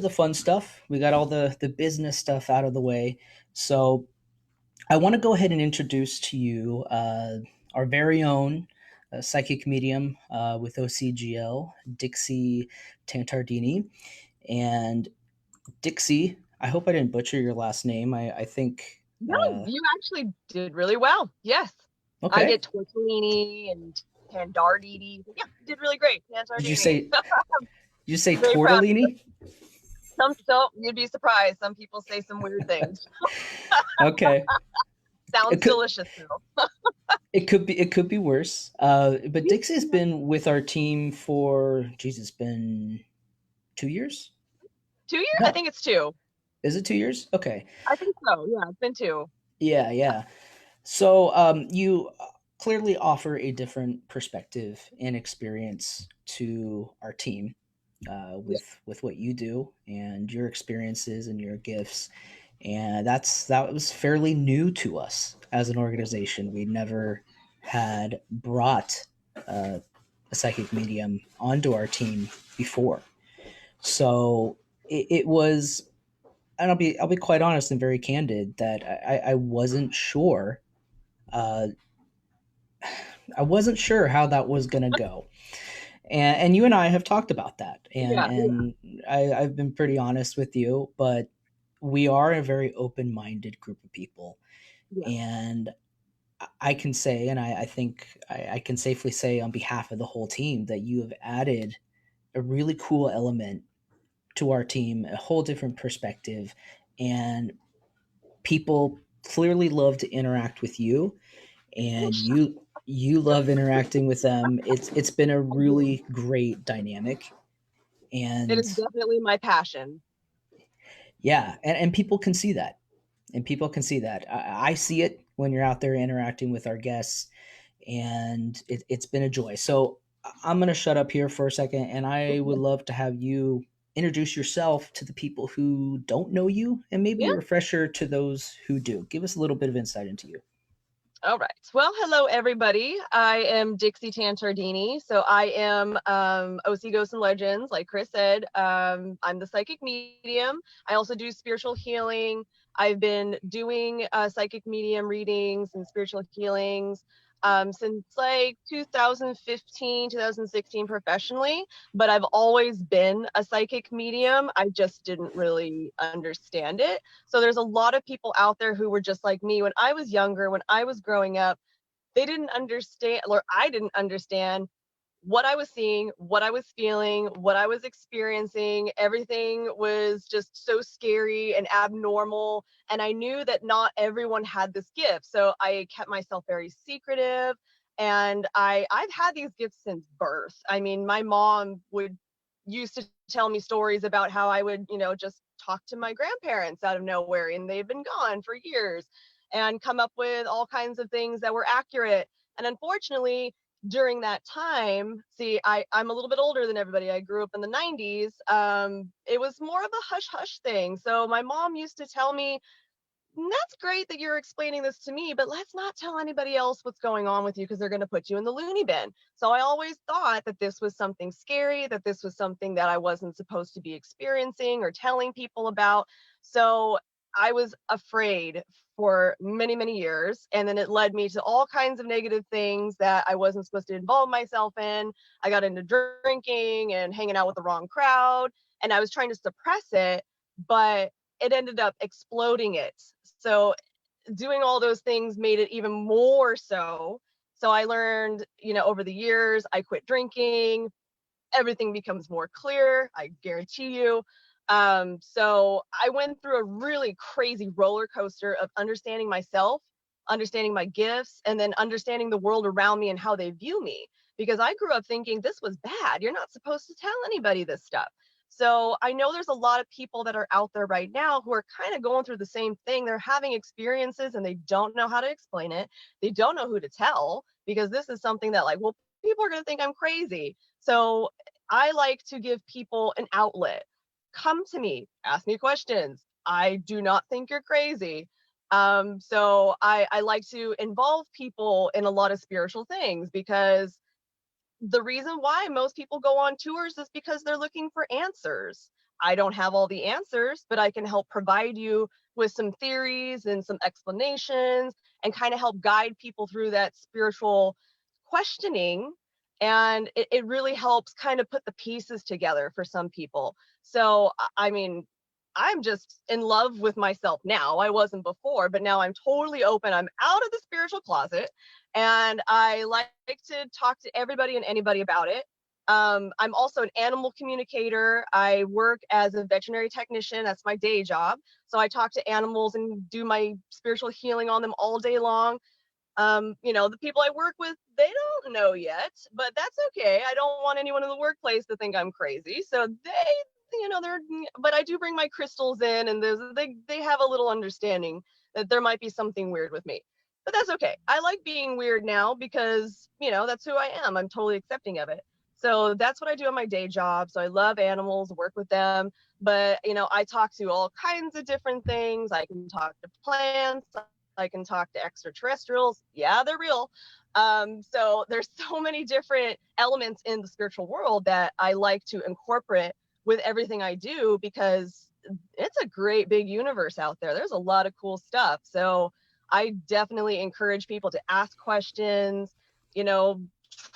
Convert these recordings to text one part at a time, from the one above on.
the fun stuff. We got all the business stuff out of the way. So I want to go ahead and introduce to you our very own psychic medium with OCGL, Dixie Tantardini. And Dixie, I hope I didn't butcher your last name. I think. No, you actually did really well. Yes. I Okay. get tortellini and tandardini. Yeah, you did really great. Did you Tandardini. say? Did you say Very proud. tortellini? You'd be surprised. Some people say some weird things. Okay. Sounds It could delicious though. it could be worse. But Yeah. Dixie has been with our team for Jesus, it's been 2 years. 2 years? I No, think it's two. is it 2 years? Okay. I think so. Yeah, it's been two. Yeah, yeah. So you clearly offer a different perspective and experience to our team Yeah. with what you do and your experiences and your gifts, and that was fairly new to us as an organization. We never had brought uh, a psychic medium onto our team before, so it was. And I'll be quite honest and very candid that I wasn't sure. Uh, I wasn't sure how that was going to go. And you and I have talked about that. And, Yeah. Yeah. and I've been pretty honest with you, but we are a very open minded group of people. Yeah. And I can say, and I think I can safely say on behalf of the whole team, that you have added a really cool element to our team, a whole different perspective. And people clearly love to interact with you, and you love interacting with them. It's been a I do. really great dynamic. It And is definitely my passion. yeah, and people can see that. And people can see that. I see it when you're out there interacting with our guests, and it's been a joy. So I'm going to shut up here for a second, and I would love to have you introduce yourself to the people who don't know you, and maybe Yeah. a refresher to those who do. Give us a little bit of insight into you. All right. Well, hello everybody. I am Dixie Tantardini. So I am OC Ghosts and Legends, like Chris said. I'm the psychic medium. I also do spiritual healing. I've been doing psychic medium readings and spiritual healings since like 2015, 2016 professionally, but I've always been a psychic medium. I just didn't really understand it. So there's a lot of people out there who were just like me when I was younger, when I was growing up. They didn't understand, or I didn't understand what I was seeing, what I was feeling, what I was experiencing. Everything was just so scary and abnormal. And I knew that not everyone had this gift. So I kept myself very secretive. And I've had these gifts since birth. I mean, my mom would used to tell me stories about how I would, just talk to my grandparents out of nowhere and they've been gone for years and come up with all kinds of things that were accurate. And unfortunately, during that time, see, I'm a little bit older than everybody. I grew up in the 90s. It was more of a hush hush thing. So my mom used to tell me, that's great that you're explaining this to me, but let's not tell anybody else what's going on with you because they're going to put you in the loony bin. So I always thought that this was something scary, that this was something that I wasn't supposed to be experiencing or telling people about. So I was afraid for many, many years. And then it led me to all kinds of negative things that I wasn't supposed to involve myself in. I got into drinking and hanging out with the wrong crowd, and I was trying to suppress it, but it ended up exploding it. So doing all those things made it even more so. So I learned, over the years, I quit drinking. Everything becomes more clear, I guarantee you. So I went through a really crazy roller coaster of understanding myself, understanding my gifts, and then understanding the world around me and how they view me. Because I grew up thinking this was bad. You're not supposed to tell anybody this stuff. So I know there's a lot of people that are out there right now who are kind of going through the same thing. They're having experiences and they don't know how to explain it. They don't know who to tell because this is something that, like, well, people are going to think I'm crazy. So I like to give people an outlet. Come to me, ask me questions. I do not think you're crazy. So I like to involve people in a lot of spiritual things because the reason why most people go on tours is because they're looking for answers. I don't have all the answers, but I can help provide you with some theories and some explanations and kind of help guide people through that spiritual questioning. And it really helps kind of put the pieces together for some people. So, I mean, I'm just in love with myself now. I wasn't before, but now I'm totally open. I'm out of the spiritual closet and I like to talk to everybody and anybody about it. I'm also an animal communicator. I work as a veterinary technician. That's my day job. So I talk to animals and do my spiritual healing on them all day long. The people I work with, they don't know yet, but that's okay. I don't want anyone in the workplace to think I'm crazy. So but I do bring my crystals in, and they have a little understanding that there might be something weird with me. But that's okay. I like being weird now because, that's who I am. I'm totally accepting of it. So that's what I do on my day job. So I love animals, work with them, but I talk to all kinds of different things. I can talk to plants, I can talk to extraterrestrials. Yeah, they're real. So there's so many different elements in the spiritual world that I like to incorporate with everything I do because it's a great big universe out there. There's a lot of cool stuff. So I definitely encourage people to ask questions, you know,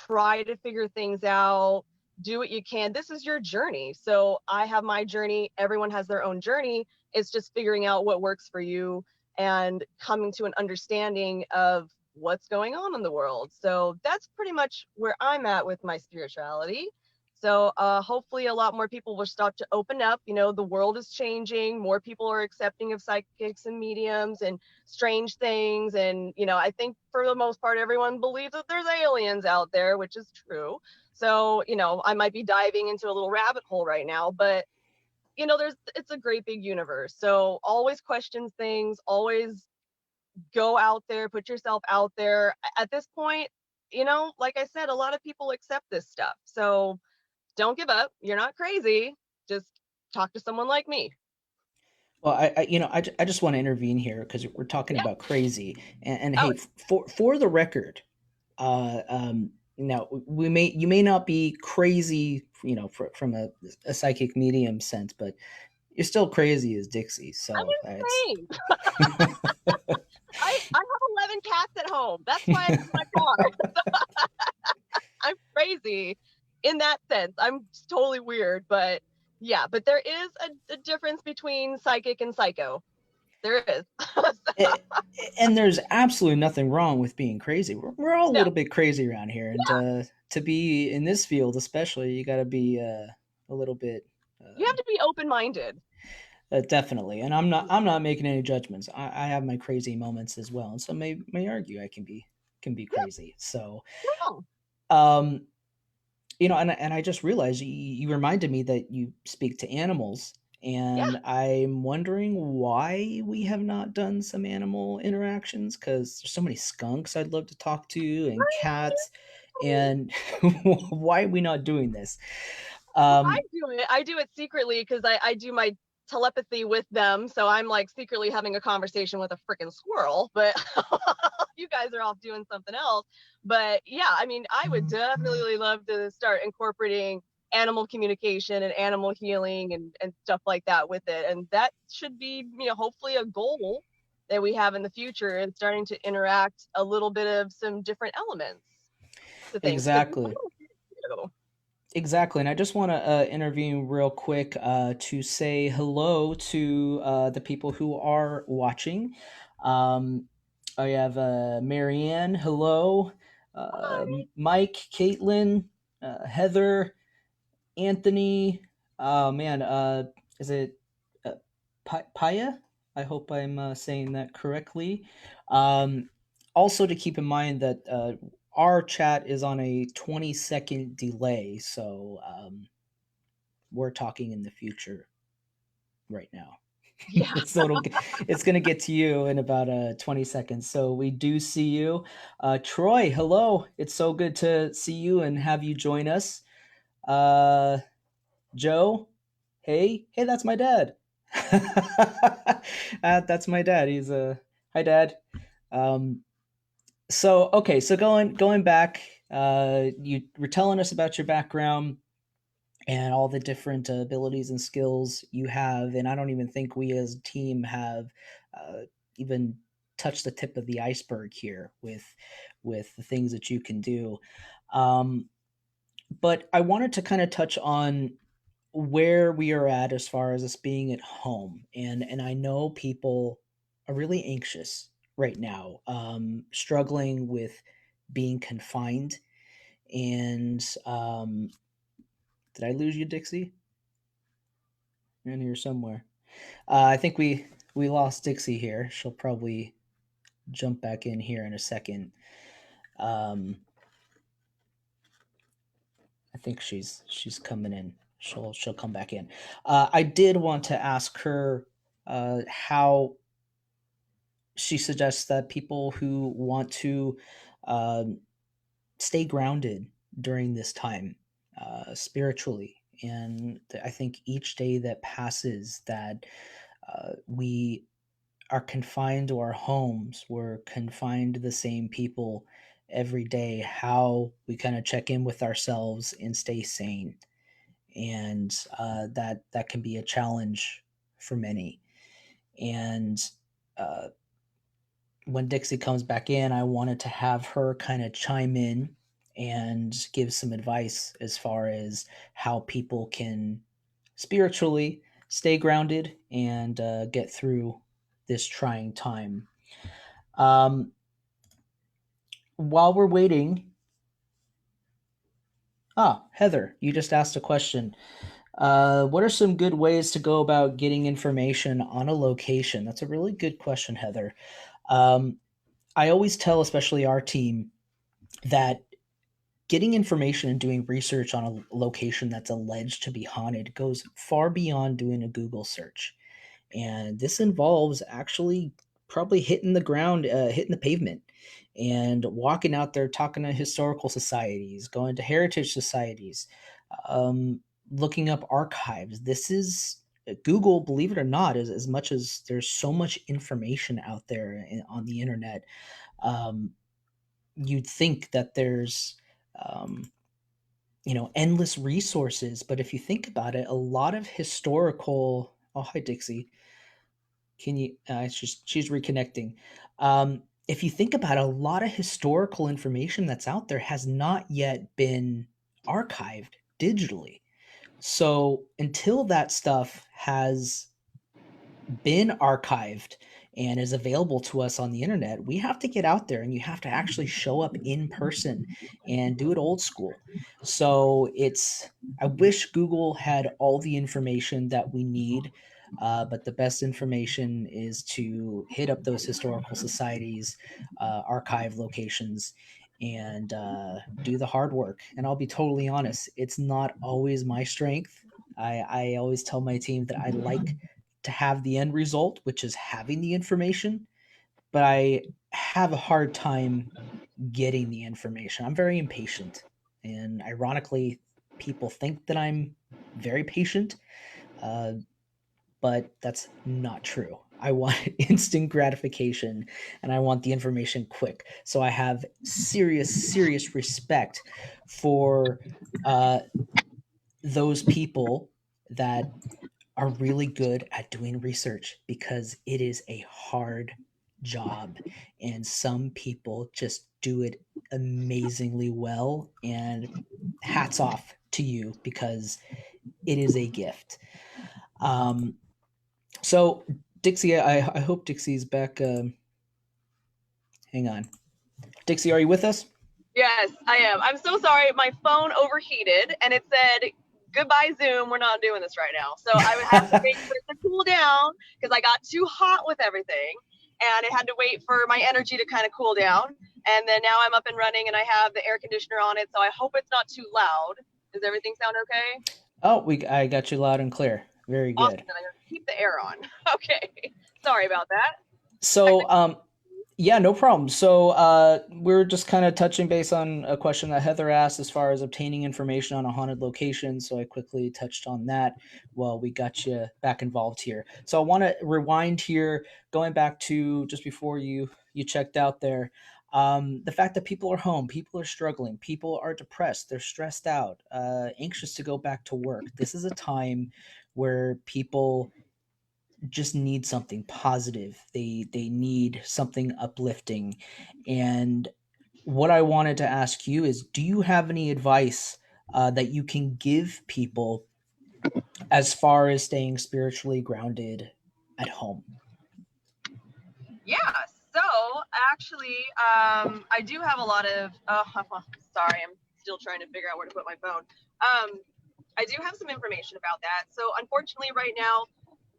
try to figure things out, do what you can. This is your journey. So I have my journey. Everyone has their own journey. It's just figuring out what works for you and coming to an understanding of what's going on in the world. So that's pretty much where I'm at with my spirituality. So hopefully a lot more people will start to open up. The world is changing. More people are accepting of psychics and mediums and strange things. And, I think for the most part, everyone believes that there's aliens out there, which is true. So, I might be diving into a little rabbit hole right now, but it's a great big universe. So always question things, always go out there, put yourself out there. At this point, like I said, a lot of people accept this stuff. So don't give up. You're not crazy. Just talk to someone like me. Well, I just want to intervene here because we're talking Yeah. about crazy, and Oh, hey, for the record, now you may not be crazy, from a psychic medium sense, but you're still crazy as Dixie. I'm So it's insane. I have 11 cats at home. That's why I have my car. I'm crazy in that sense. I'm totally weird, but yeah, but there is a difference between psychic and psycho. There is. it, and there's absolutely nothing wrong with being crazy. We're all a No, little bit crazy around here, and to be in this field, especially, you got to be a little bit. you have to be open minded. Definitely, and I'm not making any judgments. I have my crazy moments as well, and some may argue I can be Yeah, crazy. So, no. um, and I just realized you reminded me that you speak to animals, Yeah. and I'm wondering why we have not done some animal interactions because there's so many skunks I'd love to talk to and cats, and why are we not doing this? Well, I Um, do it. I do it secretly because I do my telepathy with them. So I'm like secretly having a conversation with a freaking squirrel, but you guys are off doing something else. But yeah, I mean, I would definitely love to start incorporating animal communication and animal healing and stuff like that with it. And that should be, hopefully a goal that we have in the future and starting to interact a little bit of some different elements to things. Because exactly. Exactly, and I just want to intervene real quick to say hello to the people who are watching. Um, I have Marianne, hello, Mike, Caitlin, Heather, Anthony. Oh man, is it Paya? I hope I'm saying that correctly. Um, Also, to keep in mind that our chat is on a 20-second delay, so we're talking in the future right now. Yeah. So it's going to get to you in about 20 seconds. So we do see you. Troy, hello. It's so good to see you and have you join us. Uh, Joe, hey, that's my dad. That's my dad. He's a hi, dad. Um, so okay, so going back, you were telling us about your background, and all the different abilities and skills you have. And I don't even think we as a team have uh, even touched the tip of the iceberg here with the things that you can do. Um, but I wanted to kind of touch on where we are at as far as us being at home, and I know people are really anxious right now, struggling with being confined. And did I lose you, Dixie? You're in here somewhere. I think we lost Dixie here. She'll probably jump back in here in a second. Um, I think she's coming in. She'll come back in. I did want to ask her how she suggests that people who want to um, stay grounded during this time spiritually. And I think each day that passes that we are confined to our homes, we're confined to the same people every day, how we kind of check in with ourselves and stay sane. And that can be a challenge for many. And uh, when Dixie comes back in, I wanted to have her kind of chime in and give some advice as far as how people can spiritually stay grounded and get through this trying time. Um, while we're waiting, Heather, you just asked a question. What are some good ways to go about getting information on a location? That's a really good question, Heather. Um, I always tell, especially our team, that getting information and doing research on a location that's alleged to be haunted goes far beyond doing a Google search. And this involves actually probably hitting the ground, hitting the pavement, and walking out there, talking to historical societies, going to heritage societies, um, looking up archives. This is Google, believe it or not, as much as there's so much information out there on the internet. Um, you'd think that there's um, endless resources, but if you think about it, a lot of historical. Oh, hi, Dixie. Can you? She's reconnecting. If you think about it, a lot of historical information that's out there has not yet been archived digitally. So until that stuff has been archived and is available to us on the internet, we have to get out there and you have to actually show up in person and do it old school. So I wish Google had all the information that we need, but the best information is to hit up those historical societies, archive locations, and do the hard work. And I'll be totally honest, it's not always my strength. I always tell my team that I like to have the end result, which is having the information, but I have a hard time getting the information. I'm very impatient. And ironically, people think that I'm very patient, uh, but that's not true. I want instant gratification and I want the information quick. So I have serious, serious respect for uh, those people that are really good at doing research because it is a hard job and some people just do it amazingly well, and hats off to you because it is a gift. um, so Dixie, I hope Dixie's back. Hang on, Dixie, are you with us? Yes, I am. I'm so sorry. My phone overheated and it said, goodbye, Zoom. We're not doing this right now. So I would have to wait for it to cool down because I got too hot with everything and it had to wait for my energy to kind of cool down. And then now I'm up and running and I have the air conditioner on it. So I hope it's not too loud. Does everything sound okay? Oh, I got you loud and clear. Very Awesome. good. Then I'm going to keep the air on. Okay. Sorry about that. So yeah, no problem. So we're just kind of touching base on a question that Heather asked as far as obtaining information on a haunted location. So I quickly touched on that while we got you back involved here. So I want to rewind here, going back to just before you checked out there. The fact that people are home, people are struggling, people are depressed, they're stressed out, anxious to go back to work. This is a time where people just need something positive. They need something uplifting. And what I wanted to ask you is, do you have any advice that you can give people as far as staying spiritually grounded at home? Yeah. So actually, I do have a lot of. Sorry, I'm still trying to figure out where to put my phone. I do have some information about that. So unfortunately, right now,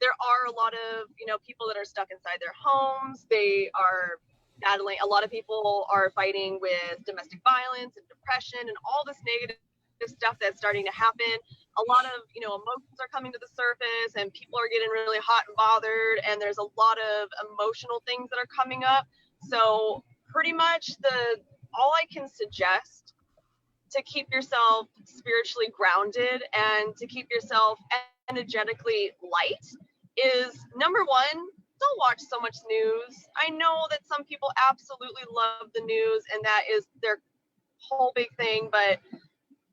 there are a lot of people that are stuck inside their homes. They are battling. A lot of people are fighting with domestic violence and depression and all this negative stuff that's starting to happen. A lot of emotions are coming to the surface, and people are getting really hot and bothered. And there's a lot of emotional things that are coming up. So pretty much the all I can suggest to keep yourself spiritually grounded and to keep yourself energetically light is number one, don't watch so much news. I know that some people absolutely love the news and that is their whole big thing, but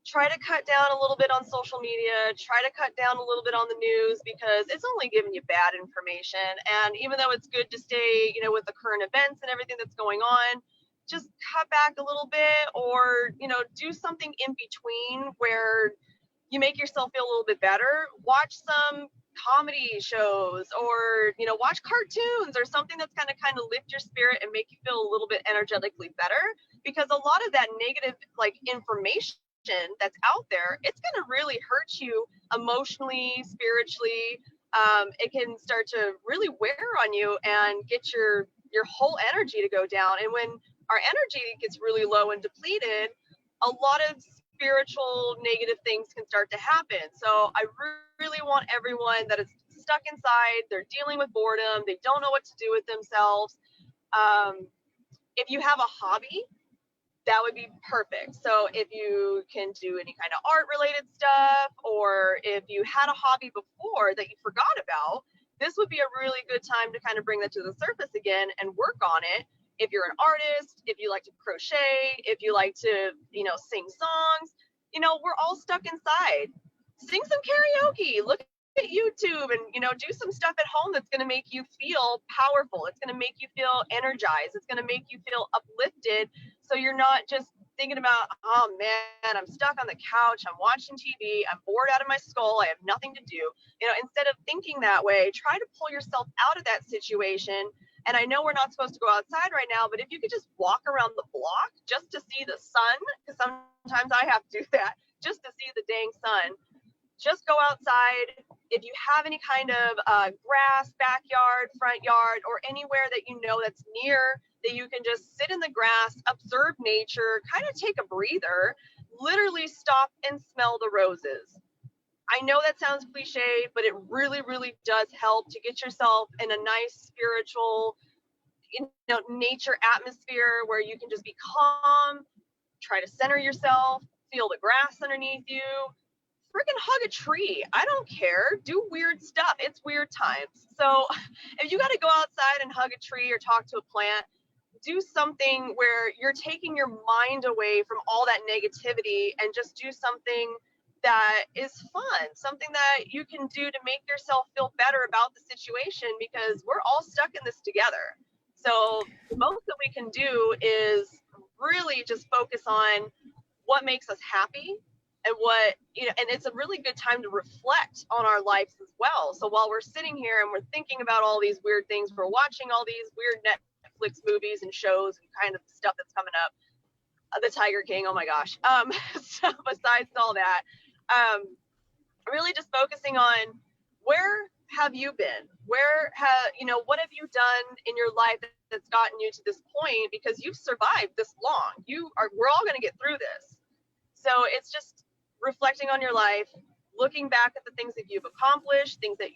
try to cut down a little bit on social media, try to cut down a little bit on the news because it's only giving you bad information. And even though it's good to stay, with the current events and everything that's going on, just cut back a little bit or, do something in between where you make yourself feel a little bit better. Watch some comedy shows or, watch cartoons or something that's going to kind of lift your spirit and make you feel a little bit energetically better because a lot of that negative information that's out there, it's going to really hurt you emotionally, spiritually. It can start to really wear on you and get your whole energy to go down. And when our energy gets really low and depleted, a lot of spiritual negative things can start to happen. So I really want everyone that is stuck inside, they're dealing with boredom, they don't know what to do with themselves. If you have a hobby, that would be perfect. So if you can do any kind of art related stuff, or if you had a hobby before that you forgot about, this would be a really good time to kind of bring that to the surface again and work on it. If you're an artist, if you like to crochet, if you like to, sing songs, we're all stuck inside. Sing some karaoke, look at YouTube and, do some stuff at home that's going to make you feel powerful. It's going to make you feel energized. It's going to make you feel uplifted. So you're not just thinking about, oh man, I'm stuck on the couch, I'm watching TV, I'm bored out of my skull, I have nothing to do. Instead of thinking that way, try to pull yourself out of that situation. And I know we're not supposed to go outside right now, but if you could just walk around the block just to see the sun, because sometimes I have to do that, just to see the dang sun, just go outside. If you have any kind of grass, backyard, front yard, or anywhere that that's near that you can just sit in the grass, observe nature, kind of take a breather, literally stop and smell the roses. I know that sounds cliche, but it really, really does help to get yourself in a nice spiritual, nature atmosphere where you can just be calm, try to center yourself, feel the grass underneath you, freaking hug a tree. I don't care. Do weird stuff. It's weird times. So if you got to go outside and hug a tree or talk to a plant, do something where you're taking your mind away from all that negativity and just do something that is fun, something that you can do to make yourself feel better about the situation because we're all stuck in this together. So the most that we can do is really just focus on what makes us happy and and it's a really good time to reflect on our lives as well. So while we're sitting here and we're thinking about all these weird things, we're watching all these weird Netflix movies and shows and kind of stuff that's coming up, the Tiger King, oh my gosh. So besides all that, really just focusing on where have you been? What have you done in your life that's gotten you to this point? Because you've survived this long. We're all going to get through this. So it's just reflecting on your life, looking back at the things that you've accomplished, things that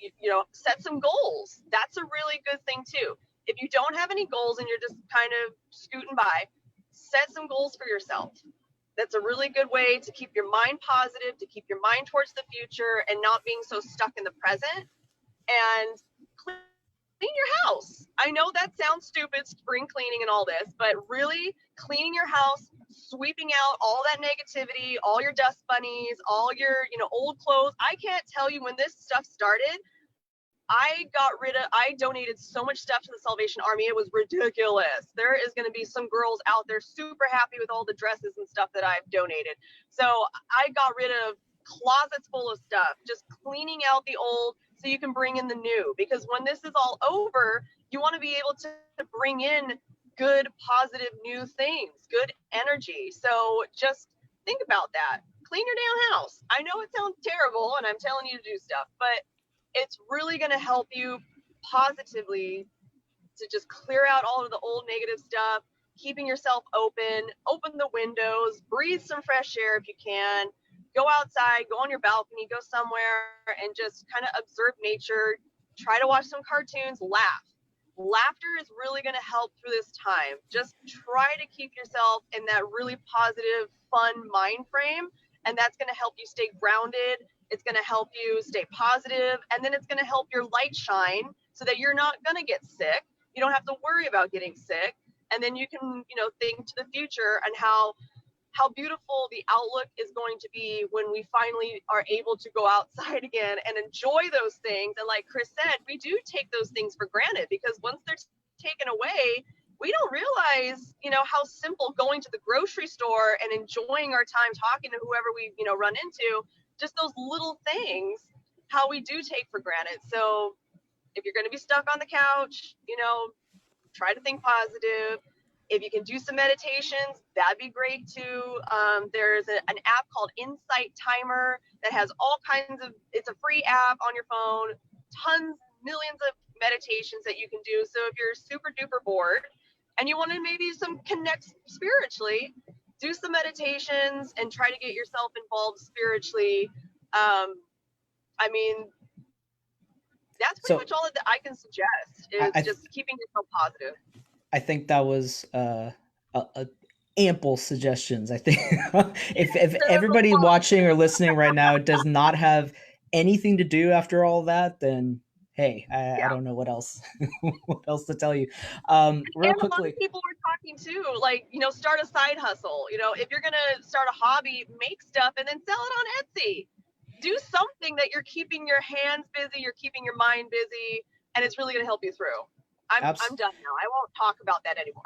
set some goals. That's a really good thing too. If you don't have any goals and you're just kind of scooting by, set some goals for yourself. That's a really good way to keep your mind positive, to keep your mind towards the future and not being so stuck in the present. And clean your house. I know that sounds stupid, spring cleaning and all this, but really cleaning your house, sweeping out all that negativity, all your dust bunnies, all your, old clothes. I can't tell you when this stuff started. I donated so much stuff to the Salvation Army. It was ridiculous. There is going to be some girls out there super happy with all the dresses and stuff that I've donated. So I got rid of closets full of stuff, just cleaning out the old so you can bring in the new. Because when this is all over, you want to be able to bring in good, positive, new things, good energy. So just think about that. Clean your damn house. I know it sounds terrible and I'm telling you to do stuff, but it's really going to help you positively to just clear out all of the old negative stuff, keeping yourself open the windows, breathe some fresh air if you can, go outside, go on your balcony, go somewhere and just kind of observe nature, try to watch some cartoons, laugh. Laughter is really going to help through this time. Just try to keep yourself in that really positive, fun mind frame, and that's going to help you stay grounded. It's going to help you stay positive, and then it's going to help your light shine so that you're not going to get sick. You don't have to worry about getting sick, and then you can, think to the future and how beautiful the outlook is going to be when we finally are able to go outside again and enjoy those things. And like Chris said, we do take those things for granted because once they're taken away, we don't realize, how simple going to the grocery store and enjoying our time talking to whoever we, run into, just those little things, how we do take for granted. So if you're going to be stuck on the couch, try to think positive. If you can do some meditations, that'd be great too. There's an app called Insight Timer that has all kinds of, it's a free app on your phone, millions of meditations that you can do. So if you're super duper bored and you want to maybe connect spiritually, do some meditations and try to get yourself involved spiritually. I mean, that's pretty So much all that I can suggest is I just keeping yourself positive. I think that was a ample suggestions. I think if There was everybody a lot. watching or listening right now does not have anything to do after all that, then hey, I Yeah. don't know what else what else to tell you. Real And a lot quickly, of people were talking too, like, start a side hustle. If you're going to start a hobby, make stuff and then sell it on Etsy. Do something that you're keeping your hands busy, you're keeping your mind busy, and it's really going to help you through. I'm abs- done now. I won't talk about that anymore.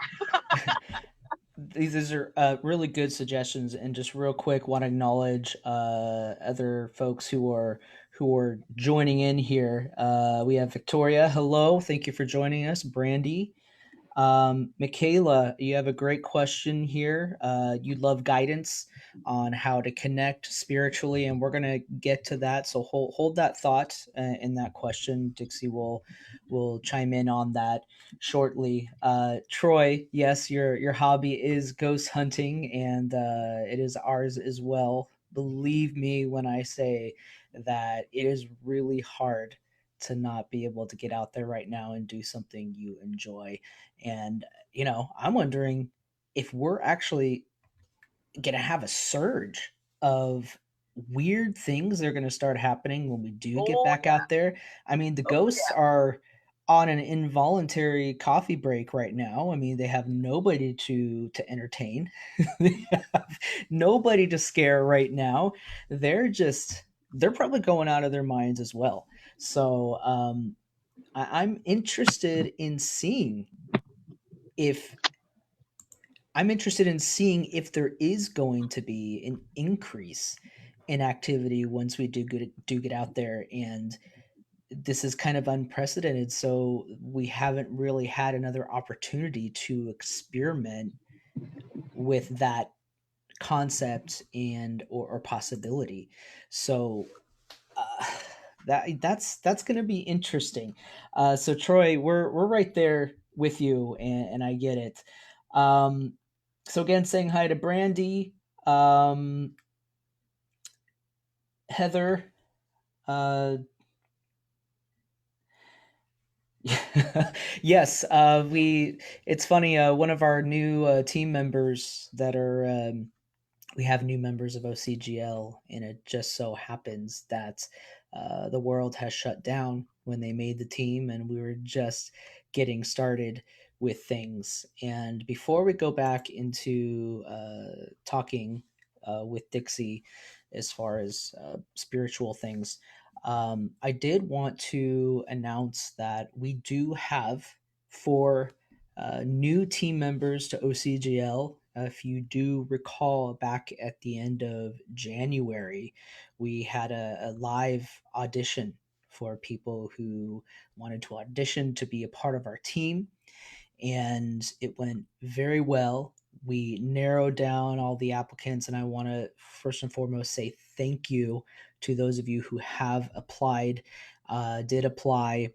these are really good suggestions, and just real quick, want to acknowledge other folks who are joining in here. We have Victoria. Hello, thank you for joining us. Brandy, Michaela, you have a great question here. You love guidance on how to connect spiritually, and we're gonna get to that. So hold that thought in that question. Dixie will chime in on that shortly. Troy, yes, your hobby is ghost hunting, and it is ours as well. Believe me when I say that it is really hard to not be able to get out there right now and do something you enjoy. And, I'm wondering if we're actually going to have a surge of weird things that are going to start happening when we do get Oh, back yeah. out there. I mean, the Oh, ghosts yeah. are on an involuntary coffee break right now. I mean, they have nobody to entertain. They have nobody to scare right now. They're probably going out of their minds as well. So, I'm interested in seeing if if there is going to be an increase in activity once we do get out there, and this is kind of unprecedented, so we haven't really had another opportunity to experiment with that concept and or possibility. So uh, that's going to be interesting. So Troy, we're right there with you, and I get it. Um, so again, saying hi to Brandy, um, Heather. Uh, yes, we. It's funny. One of our new team members that are we have new members of OCGL, and it just so happens that the world has shut down when they made the team, and we were just getting started with things. And before we go back into talking with Dixie as far as spiritual things, I did want to announce that we do have 4 new team members to OCGL. If you do recall, back at the end of January, we had a live audition for people who wanted to audition to be a part of our team, and it went very well. We narrowed down all the applicants, and I want to first and foremost say thank you to those of you who have applied, did apply.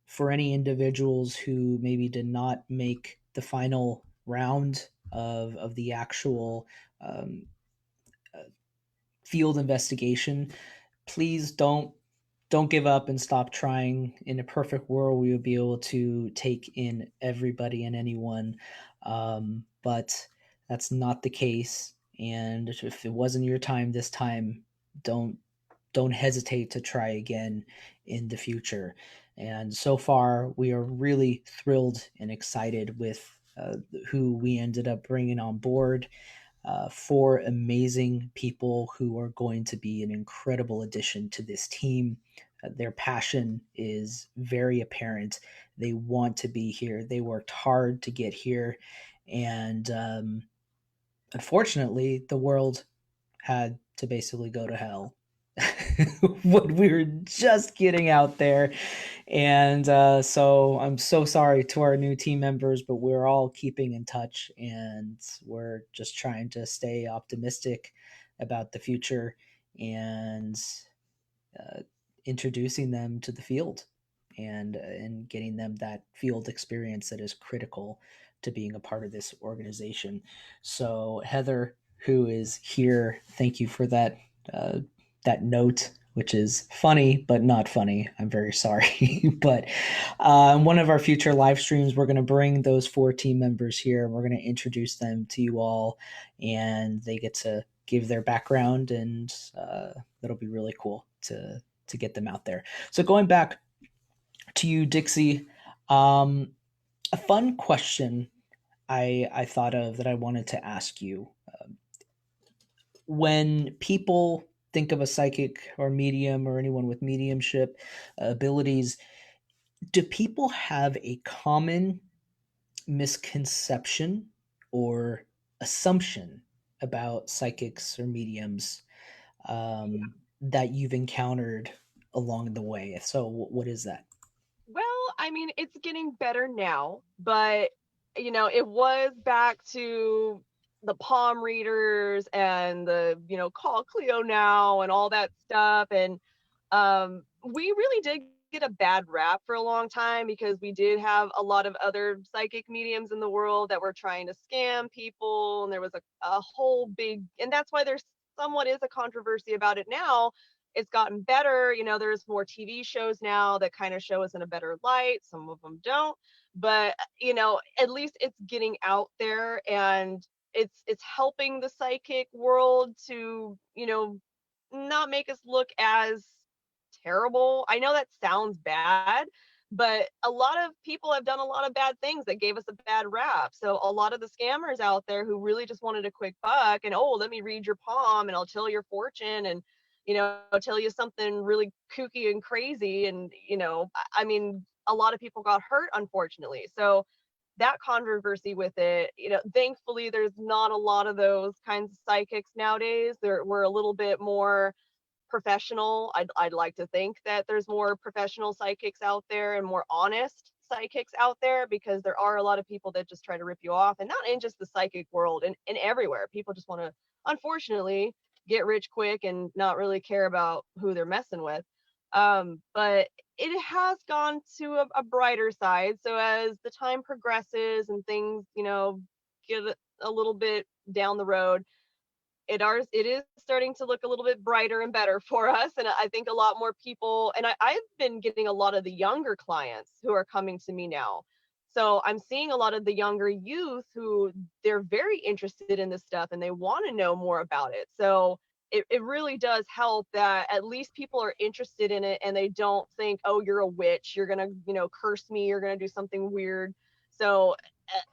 For any individuals who maybe did not make the final round of the actual um, uh, field investigation, please don't give up and stop trying. In a perfect world, we would be able to take in everybody and anyone, but that's not the case. And if it wasn't your time this time, don't don't hesitate to try again in the future. And so far, we are really thrilled and excited with who we ended up bringing on board. 4 amazing people who are going to be an incredible addition to this team. Their passion is very apparent. They want to be here. They worked hard to get here. And unfortunately, the world had to basically go to hell when we were just getting out there. And so I'm so sorry to our new team members, but we're all keeping in touch, and we're just trying to stay optimistic about the future and uh, introducing them to the field and getting them that field experience that is critical to being a part of this organization. So Heather, who is here, thank you for uh, that note, which is funny but not funny. I'm very sorry, but in one of our future live streams, we're going to bring those 4 team members here. We're going to introduce them to you all, and they get to give their background, and that'll be really cool to get them out there. So going back to you, Dixie, um, a fun question I thought of that I wanted to ask you. When people think of a psychic or medium or anyone with mediumship abilities, do people have a common misconception or assumption about psychics or mediums that you've encountered along the way? So, what is that? Well, I mean, it's getting better now, but it was back to the palm readers and the, call Cleo now and all that stuff. And we really did get a bad rap for a long time because we did have a lot of other psychic mediums in the world that were trying to scam people. And there was a whole big, and that's why there's somewhat is a controversy about it now. It's gotten better. There's more TV shows now that kind of show us in a better light. Some of them don't, but at least it's getting out there, and it's helping the psychic world to, not make us look as terrible. I know that sounds bad, but a lot of people have done a lot of bad things that gave us a bad rap. So a lot of the scammers out there who really just wanted a quick buck and, oh, let me read your palm and I'll tell your fortune and, tell you something really kooky and crazy. And, I mean, a lot of people got hurt, unfortunately. So that controversy with it, thankfully there's not a lot of those kinds of psychics nowadays. We're a little bit more professional. I'd like to think that there's more professional psychics out there and more honest psychics out there, because there are a lot of people that just try to rip you off, and not in just the psychic world, and everywhere. People just want to, unfortunately, get rich quick and not really care about who they're messing with. But it has gone to a brighter side. So as the time progresses and things, get a little bit down the road, it is starting to look a little bit brighter and better for us. And I think a lot more people, and I've been getting a lot of the younger clients who are coming to me now. So I'm seeing a lot of the younger youth who they're very interested in this stuff and they want to know more about it. So it really does help that at least people are interested in it and they don't think, oh, you're a witch, you're gonna, curse me, you're gonna do something weird. So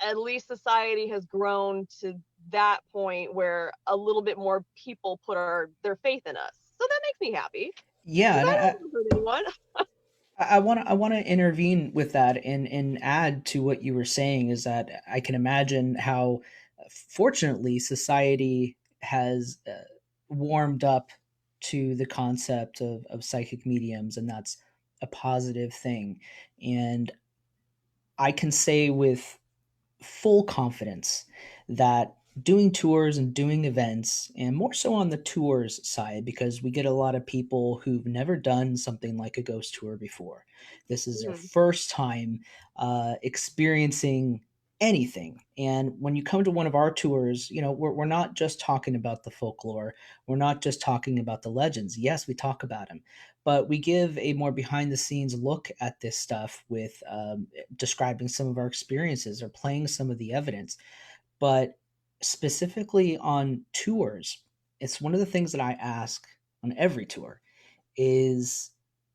at least society has grown to that point where a little bit more people put their faith in us. So that makes me happy Yeah, because and I don't want to hurt anyone. I want to intervene with that and add to what you were saying is that I can imagine how fortunately society has warmed up to the concept of psychic mediums, and that's a positive thing. And I can say with full confidence that doing tours and doing events, and more so on the tours side, because we get a lot of people who've never done something like a ghost tour before. This is their Mhm. first time experiencing anything. And when you come to one of our tours, we're not just talking about the folklore, we're not just talking about the legends. Yes, we talk about them, but we give a more behind the scenes look at this stuff with describing some of our experiences or playing some of the evidence. But specifically on tours, it's one of the things that I ask on every tour is,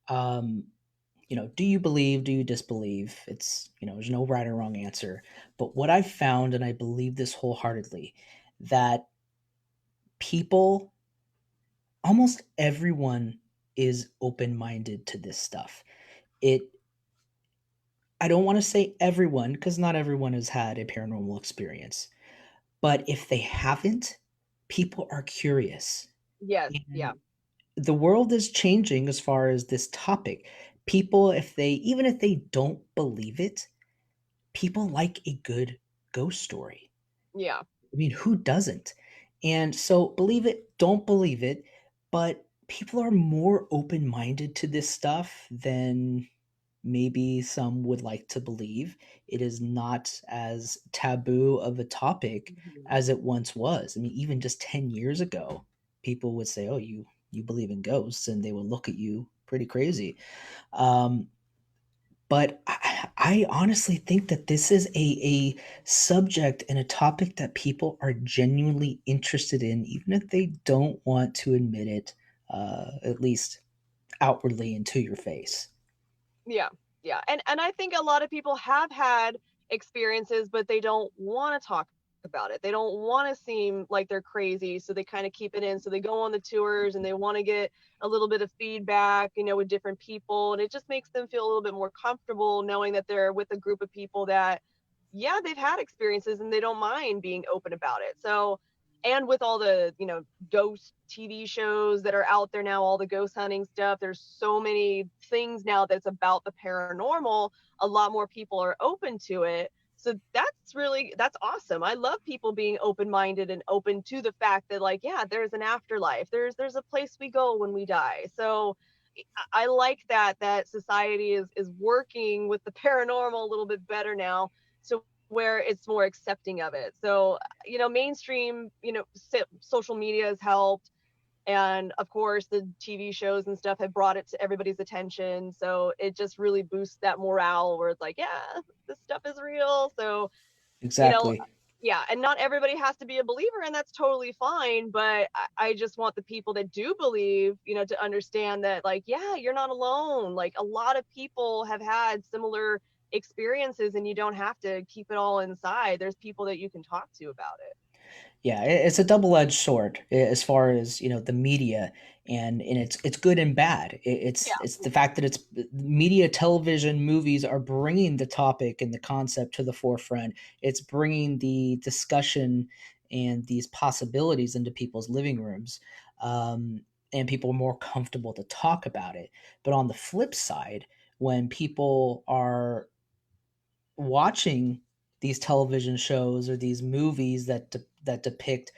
um, do you believe, do you disbelieve? It's, there's no right or wrong answer. But what I've found, and I believe this wholeheartedly, that people, almost everyone is open minded to this stuff. It I don't want to say everyone because not everyone has had a paranormal experience. But if they haven't, people are curious. Yes, yeah, And the world is changing as far as this topic. People, even if they don't believe it, people like a good ghost story. yeah, I mean, who doesn't? And so believe it, don't believe it, but people are more open-minded to this stuff than maybe some would like to believe. It is not as taboo of a topic Mhm. as it once was. I mean, even just 10 years ago, people would say, "Oh, you believe in ghosts," and they would look at you pretty crazy. Um, but I honestly think that this is a subject and a topic that people are genuinely interested in, even if they don't want to admit it, at least outwardly and to your face. Yeah, yeah, and I think a lot of people have had experiences, but they don't want to talk about it. They don't want to seem like they're crazy, so they kind of keep it in. So they go on the tours and they want to get a little bit of feedback, with different people, and it just makes them feel a little bit more comfortable knowing that they're with a group of people that, yeah, they've had experiences and they don't mind being open about it. So, and with all the, ghost TV shows that are out there now, all the ghost hunting stuff, there's so many things now that's about the paranormal. A lot more people are open to it. So that's awesome. I love people being open-minded and open to the fact that, like, yeah, there's an afterlife. There's a place we go when we die. So I like that society is working with the paranormal a little bit better now. So where it's more accepting of it. So, mainstream, social media has helped. And of course, the TV shows and stuff have brought it to everybody's attention. So it just really boosts that morale where it's like, yeah, this stuff is real. So, you know, Exactly. yeah, and not everybody has to be a believer, and that's totally fine. But I just want the people that do believe, to understand that, like, yeah, you're not alone. Like, a lot of people have had similar experiences, and you don't have to keep it all inside. There's people that you can talk to about it. Yeah, it's a double-edged sword as far as the media, and it's good and bad. It's the fact that it's media, television, movies are bringing the topic and the concept to the forefront. It's bringing the discussion and these possibilities into people's living rooms, and people are more comfortable to talk about it. But on the flip side, when people are watching these television shows or these movies that depict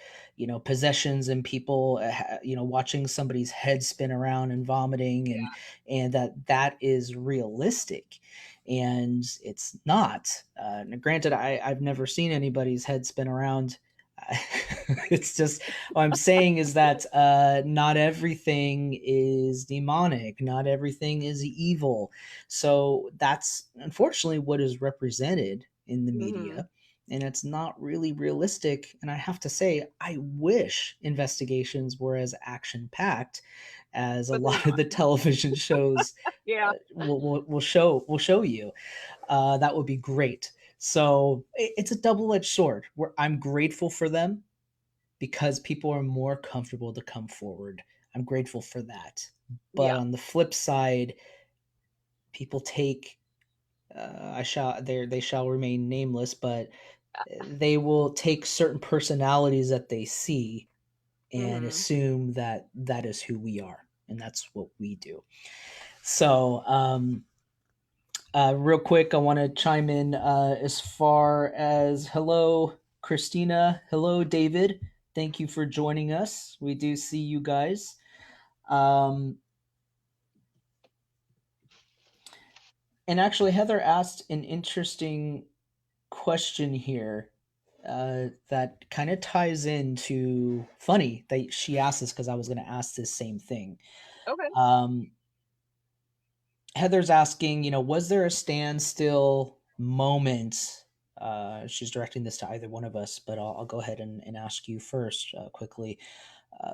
possessions and people watching somebody's head spin around and vomiting, and that is realistic, and it's not. Now granted, I've never seen anybody's head spin around. It's just what I'm saying is that not everything is demonic, not everything is evil. So that's unfortunately what is represented in the Hmm. media. and it's not really realistic. And I have to say, I wish investigations were as action packed as a But they're lot of not. the television shows Yeah. will show you. That would be great. So it's a double edged sword. Where I'm grateful for them because people are more comfortable to come forward. I'm grateful for that. But Yeah. on the flip side, people take they shall remain nameless, but they will take certain personalities that they see and Hmm. assume that that is who we are, and that's what we do. So, real quick, I want to chime in as far as hello, Christina. Hello, David. Thank you for joining us. We do see you guys. Um, and actually, Heather asked an interesting question here that kind of ties into funny that she asked this because I was going to ask this same thing. Okay. Um, Heather's asking, was there a standstill moment? She's directing this to either one of us, but I'll go ahead and ask you first quickly.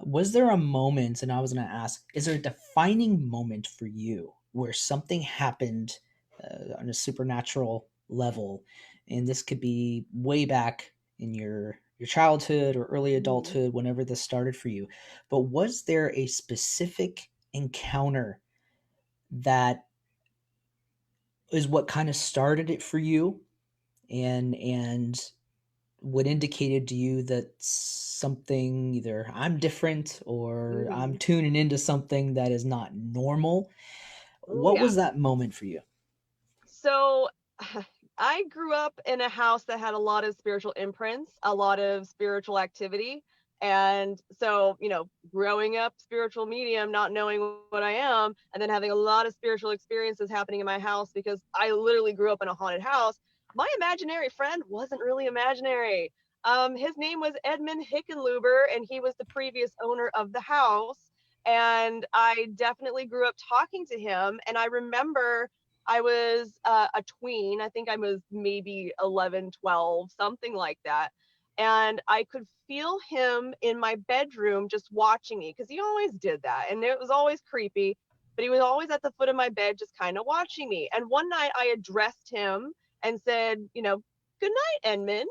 Was there a moment, and I was going to ask, is there a defining moment for you where something happened on a supernatural level? And this could be way back in your childhood or early Mhm. adulthood, whenever this started for you. But was there a specific encounter that is what kind of started it for you and what indicated to you that something, either I'm different or I'm Mhm. tuning into something that is not normal? Oh What yeah. was that moment for you? So I grew up in a house that had a lot of spiritual imprints, a lot of spiritual activity. And so, growing up spiritual medium, not knowing what I am, and then having a lot of spiritual experiences happening in my house because I literally grew up in a haunted house. My imaginary friend wasn't really imaginary. His name was Edmund Hickenlooper, and he was the previous owner of the house. And I definitely grew up talking to him. And I remember I was a tween. I think I was maybe 11, 12, something like that. And I could feel him in my bedroom just watching me because he always did that. And it was always creepy, but he was always at the foot of my bed just kind of watching me. And one night I addressed him and said, good night, Edmund,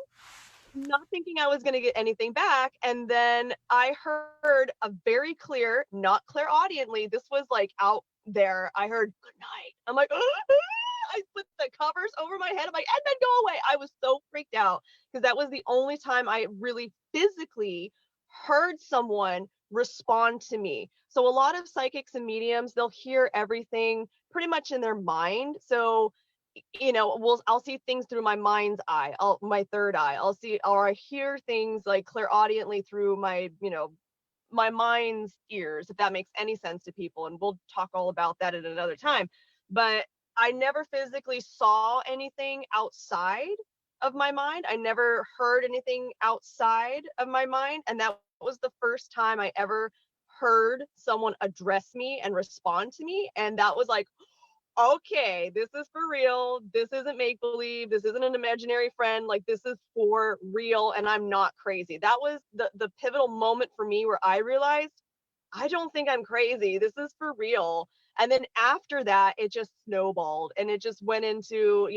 not thinking I was going to get anything back. And then I heard a very clear, not clairaudiently, this was like out there. I heard good night. I'm like, I put the covers over my head. I'm like, and then go away. I was so freaked out because that was the only time I really physically heard someone respond to me. So a lot of psychics and mediums, they'll hear everything pretty much in their mind. So I'll see things through my mind's eye, my third eye. I'll see, or I hear things like clairaudiently through my mind's ears, if that makes any sense to people. And we'll talk all about that at another time. But I never physically saw anything outside of my mind. I never heard anything outside of my mind. And that was the first time I ever heard someone address me and respond to me. And that was like, okay, this is for real. This isn't make believe. This isn't an imaginary friend. Like, this is for real, and I'm not crazy. That was the pivotal moment for me where I realized I don't think I'm crazy. This is for real. And then after that, it just snowballed and it just went into,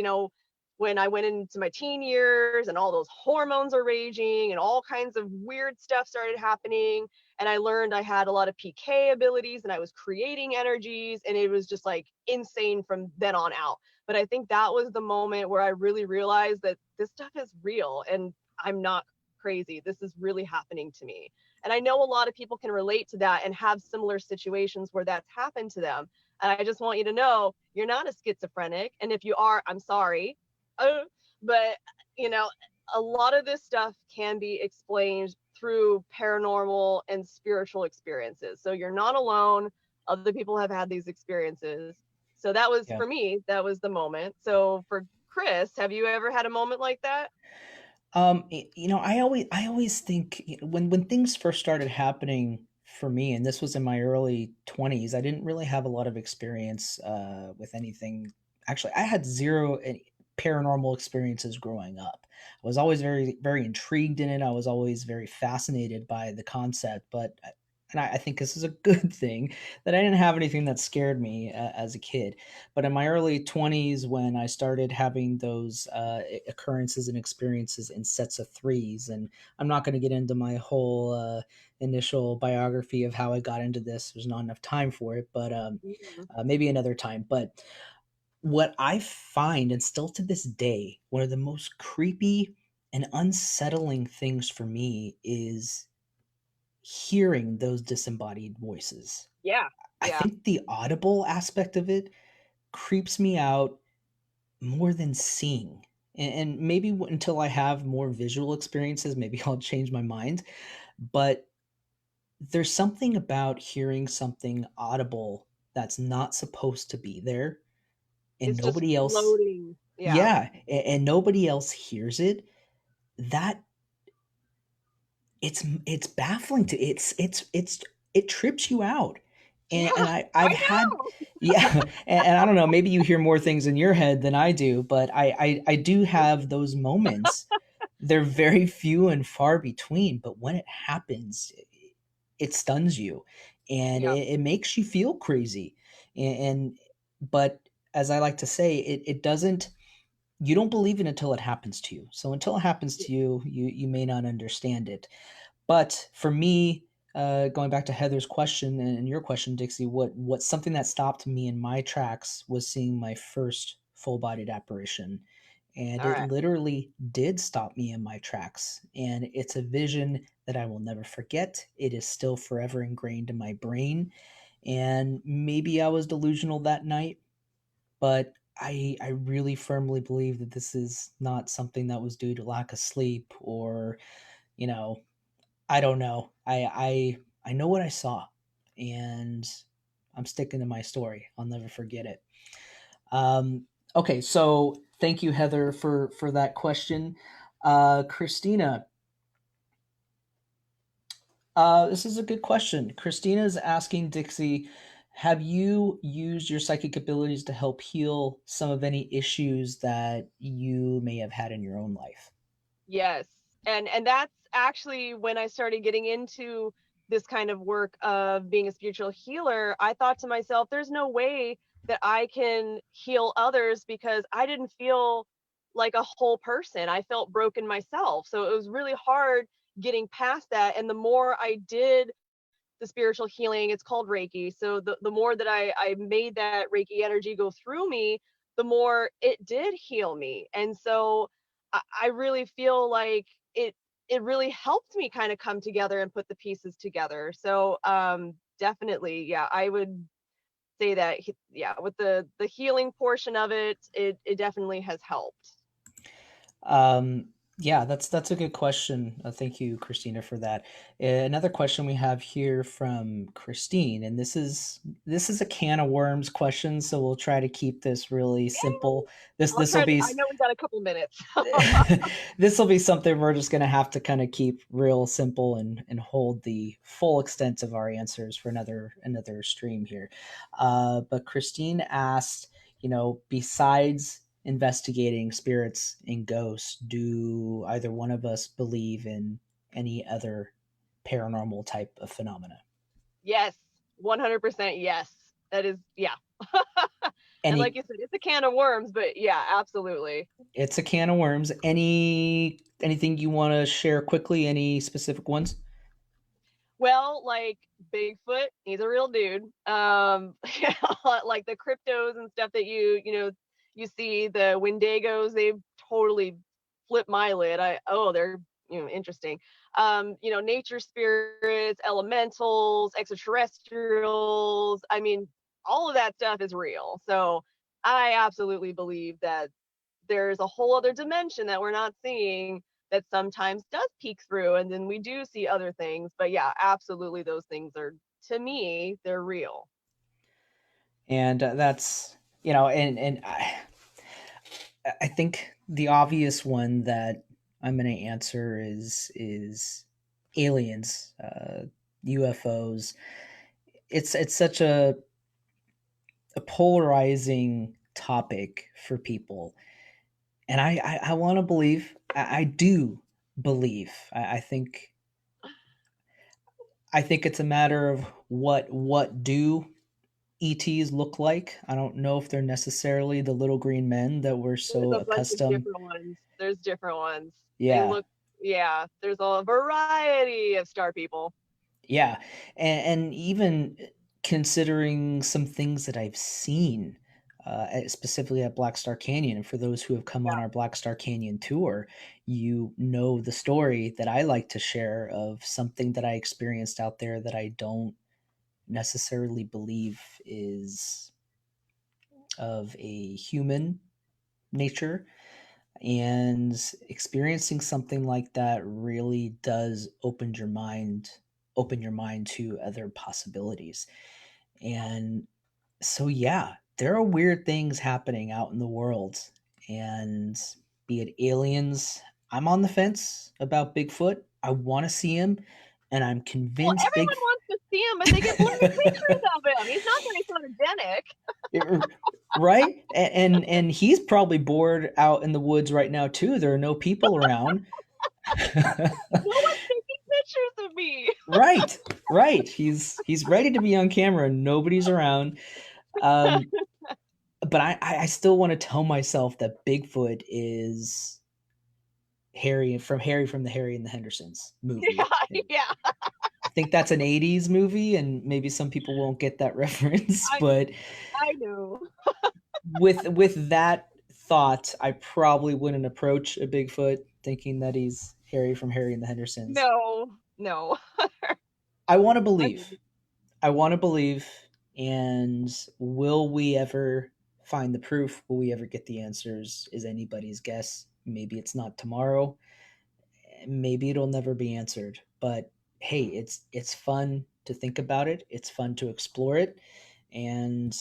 when I went into my teen years and all those hormones are raging and all kinds of weird stuff started happening. And I learned I had a lot of PK abilities and I was creating energies, and it was just like insane from then on out. But I think that was the moment where I really realized that this stuff is real and I'm not crazy. This is really happening to me. And I know a lot of people can relate to that and have similar situations where that's happened to them. And I just want you to know you're not a schizophrenic. And if you are, I'm sorry. Uh, but, you know, a lot of this stuff can be explained through paranormal and spiritual experiences. So you're not alone. Other people have had these experiences. So that was, Yeah. for me, that was the moment. So for Chris, have you ever had a moment like that? I always think, when things first started happening for me, and this was in my early 20s, I didn't really have a lot of experience with anything. Actually, I had zero paranormal experiences growing up. I was always very, very intrigued in it. I was always very fascinated by the concept, but and I think this is a good thing that I didn't have anything that scared me as a kid. But in my early 20s, when I started having those occurrences and experiences in sets of threes, and I'm not going to get into my whole initial biography of how I got into this. There's not enough time for it, but Mhm. maybe another time. But what I find, and still to this day, one of the most creepy and unsettling things for me is hearing those disembodied voices. Yeah. I Yeah. think the audible aspect of it creeps me out more than seeing. And maybe until I have more visual experiences, maybe I'll change my mind. But there's something about hearing something audible that's not supposed to be there and It's just nobody else, floating. Yeah. yeah, and nobody else hears it. That it's baffling to it trips you out. Yeah. And I've I had, know. yeah, and I don't know, maybe you hear more things in your head than I do, but I do have those moments. They're very few and far between, but when it happens, it stuns you, and Yeah. it makes you feel crazy. And but as I like to say, it doesn't, you don't believe it until it happens to you. So until it happens to you, you may not understand it. But for me, going back to Heather's question and your question, Dixie, what's something that stopped me in my tracks was seeing my first full bodied apparition. And All it right. literally did stop me in my tracks. And it's a vision that I will never forget. It is still forever ingrained in my brain. And maybe I was delusional that night, but I really firmly believe that this is not something that was due to lack of sleep or, you know, I don't know. I know what I saw, and I'm sticking to my story. I'll never forget it. Okay, so thank you, Heather, for that question. Christina, this is a good question. Christina is asking Dixie, have you used your psychic abilities to help heal some of any issues that you may have had in your own life? Yes. And that's actually when I started getting into this kind of work of being a spiritual healer. I thought to myself, there's no way that I can heal others because I didn't feel like a whole person. I felt broken myself. So it was really hard getting past that. And the more I did the spiritual healing, it's called Reiki. So the more that I made that Reiki energy go through me, the more it did heal me. And so I really feel like it really helped me kind of come together and put the pieces together. So definitely, yeah, I would say that yeah, with the healing portion of it, it definitely has helped. Um, yeah, that's a good question. Thank you, Christina, for that. Another question we have here from Christine, and this is a can of worms question, so we'll try to keep this really simple. This I'll this will try to, be I know we got a couple minutes. this will be something we're just gonna have to kind of keep real simple and hold the full extent of our answers for another stream here. But Christine asked, besides investigating spirits and ghosts, do either one of us believe in any other paranormal type of phenomena? Yes, 100% yes. That is, yeah. And like Any you said, it's a can of worms, but yeah, absolutely. It's a can of worms. Anything you want to share quickly? Any specific ones? Well, like Bigfoot, he's a real dude. Like the cryptos and stuff that you see, the Wendigos, they've totally flipped my lid. They're, interesting. Nature spirits, elementals, extraterrestrials. I mean, all of that stuff is real. So I absolutely believe that there's a whole other dimension that we're not seeing that sometimes does peek through, and then we do see other things. But yeah, absolutely, those things are, to me, they're real. And that's, and I think the obvious one that I'm going to answer is aliens, UFOs. It's such a polarizing topic for people. And I want to believe, I do believe. I think it's a matter of what do ETs look like. I don't know if they're necessarily the little green men that we're There's so a bunch of accustomed. different ones. There's different ones. They Yeah, look, yeah, there's a variety of star people. yeah, and even considering some things that I've seen, specifically at Black Star Canyon, and for those who have come on our Black Star Canyon tour, you know the story that I like to share of something that I experienced out there that I don't necessarily believe is of a human nature. And experiencing something like that really does open your mind to other possibilities. And so yeah, there are weird things happening out in the world, and be it aliens, I'm on the fence about Bigfoot. I want to see him, and I'm Well, convinced big everyone wants to see him, but they get blurry pictures of him. He's not very photogenic. right. And he's probably bored out in the woods right now too. There are no people around. No one's taking pictures of me. Right, right. He's ready to be on camera and nobody's around. Um, but I still want to tell myself that Bigfoot is Harry from the Harry and the Hendersons movie. Yeah, yeah. I think that's an 80s movie, and maybe some people won't get that reference, I but I know. with that thought, I probably wouldn't approach a Bigfoot thinking that he's Harry from Harry and the Hendersons. No, no. I want to I believe. mean, I want to believe. And will we ever find the proof? Will we ever get the answers? Is anybody's guess. Maybe it's not tomorrow. Maybe it'll never be answered. But hey, it's fun to think about it. It's fun to explore it, and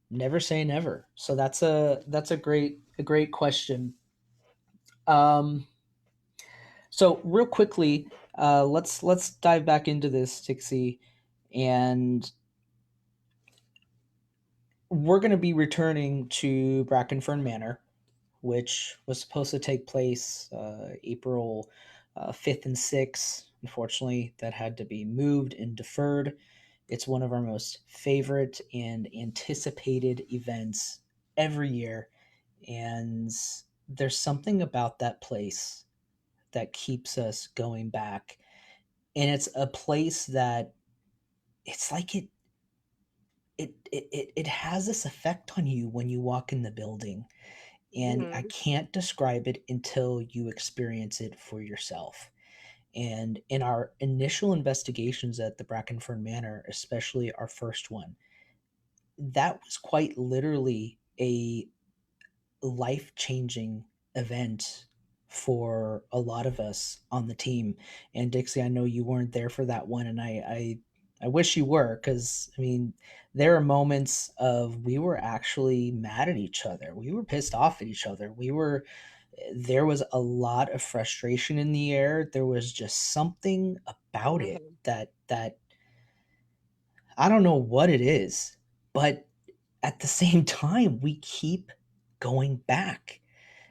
never say never. So that's a great question. Um, so real quickly, let's dive back into this, Tixie, and we're going to be returning to Brackenfern Manor, which was supposed to take place April 5th and 6th. Unfortunately, that had to be moved and deferred. It's one of our most favorite and anticipated events every year. And there's something about that place that keeps us going back. And it's a place that it's like it has this effect on you when you walk in the building, and I mhm, can't describe it until you experience it for yourself. And in our initial investigations at the Brackenfern Manor, especially our first one, that was quite literally a life-changing event for a lot of us on the team. And Dixie, I know you weren't there for that one, and I wish you were, because I mean, there are moments of we were actually mad at each other. We were pissed off at each other. We were There was a lot of frustration in the air. There was just something about it mhm. that I don't know what it is, but at the same time, we keep going back.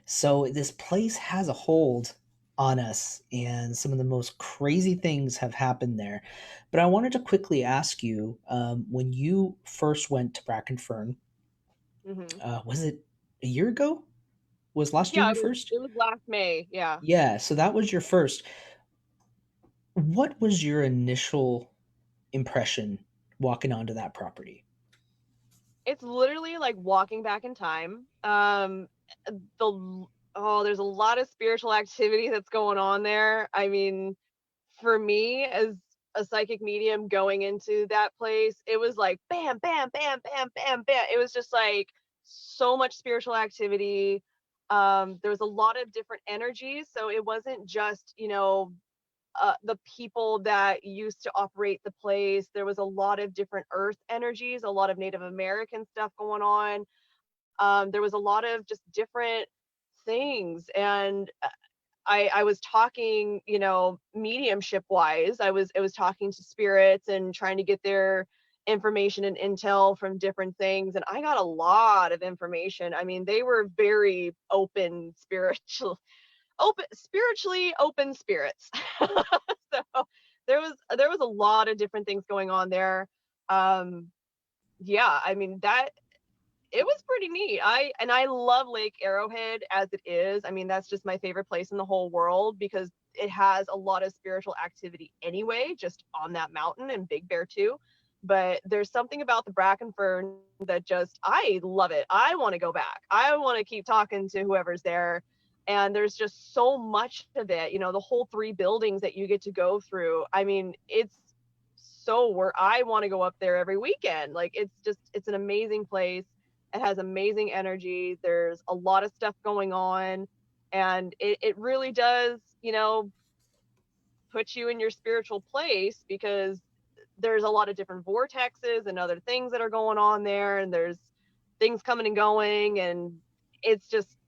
So this place has a hold on us, and some of the most crazy things have happened there. But I wanted to quickly ask you, when you first went to Brackenfern, Mhm. was it a year ago? Was last year Yeah, your first? it was last May. Yeah. Yeah, so that was your first. What was your initial impression walking onto that property? It's literally like walking back in time. The oh, there's a lot of spiritual activity that's going on there. I mean, for me as a psychic medium going into that place, it was like bam, bam, bam, bam, bam, bam. It was just like so much spiritual activity. There was a lot of different energies, so it wasn't just, the people that used to operate the place. There was a lot of different earth energies, a lot of Native American stuff going on. There was a lot of just different things. And I was talking, mediumship wise. I was talking to spirits and trying to get their information and intel from different things, and I got a lot of information. I mean, they were very open spiritually open spirits. So there was a lot of different things going on there. Um, yeah, I mean that it was pretty neat. I love Lake Arrowhead as it is. I mean, that's just my favorite place in the whole world because it has a lot of spiritual activity anyway, just on that mountain, and Big Bear too. But there's something about the Bracken Fern that just I love it. I want to go back. I want to keep talking to whoever's there. And there's just so much of it, the whole 3 buildings that you get to go through. I mean, it's so where I want to go up there every weekend. Like it's an amazing place. It has amazing energy. There's a lot of stuff going on, and it really does, put you in your spiritual place because there's a lot of different vortexes and other things that are going on there, and there's things coming and going, and it's just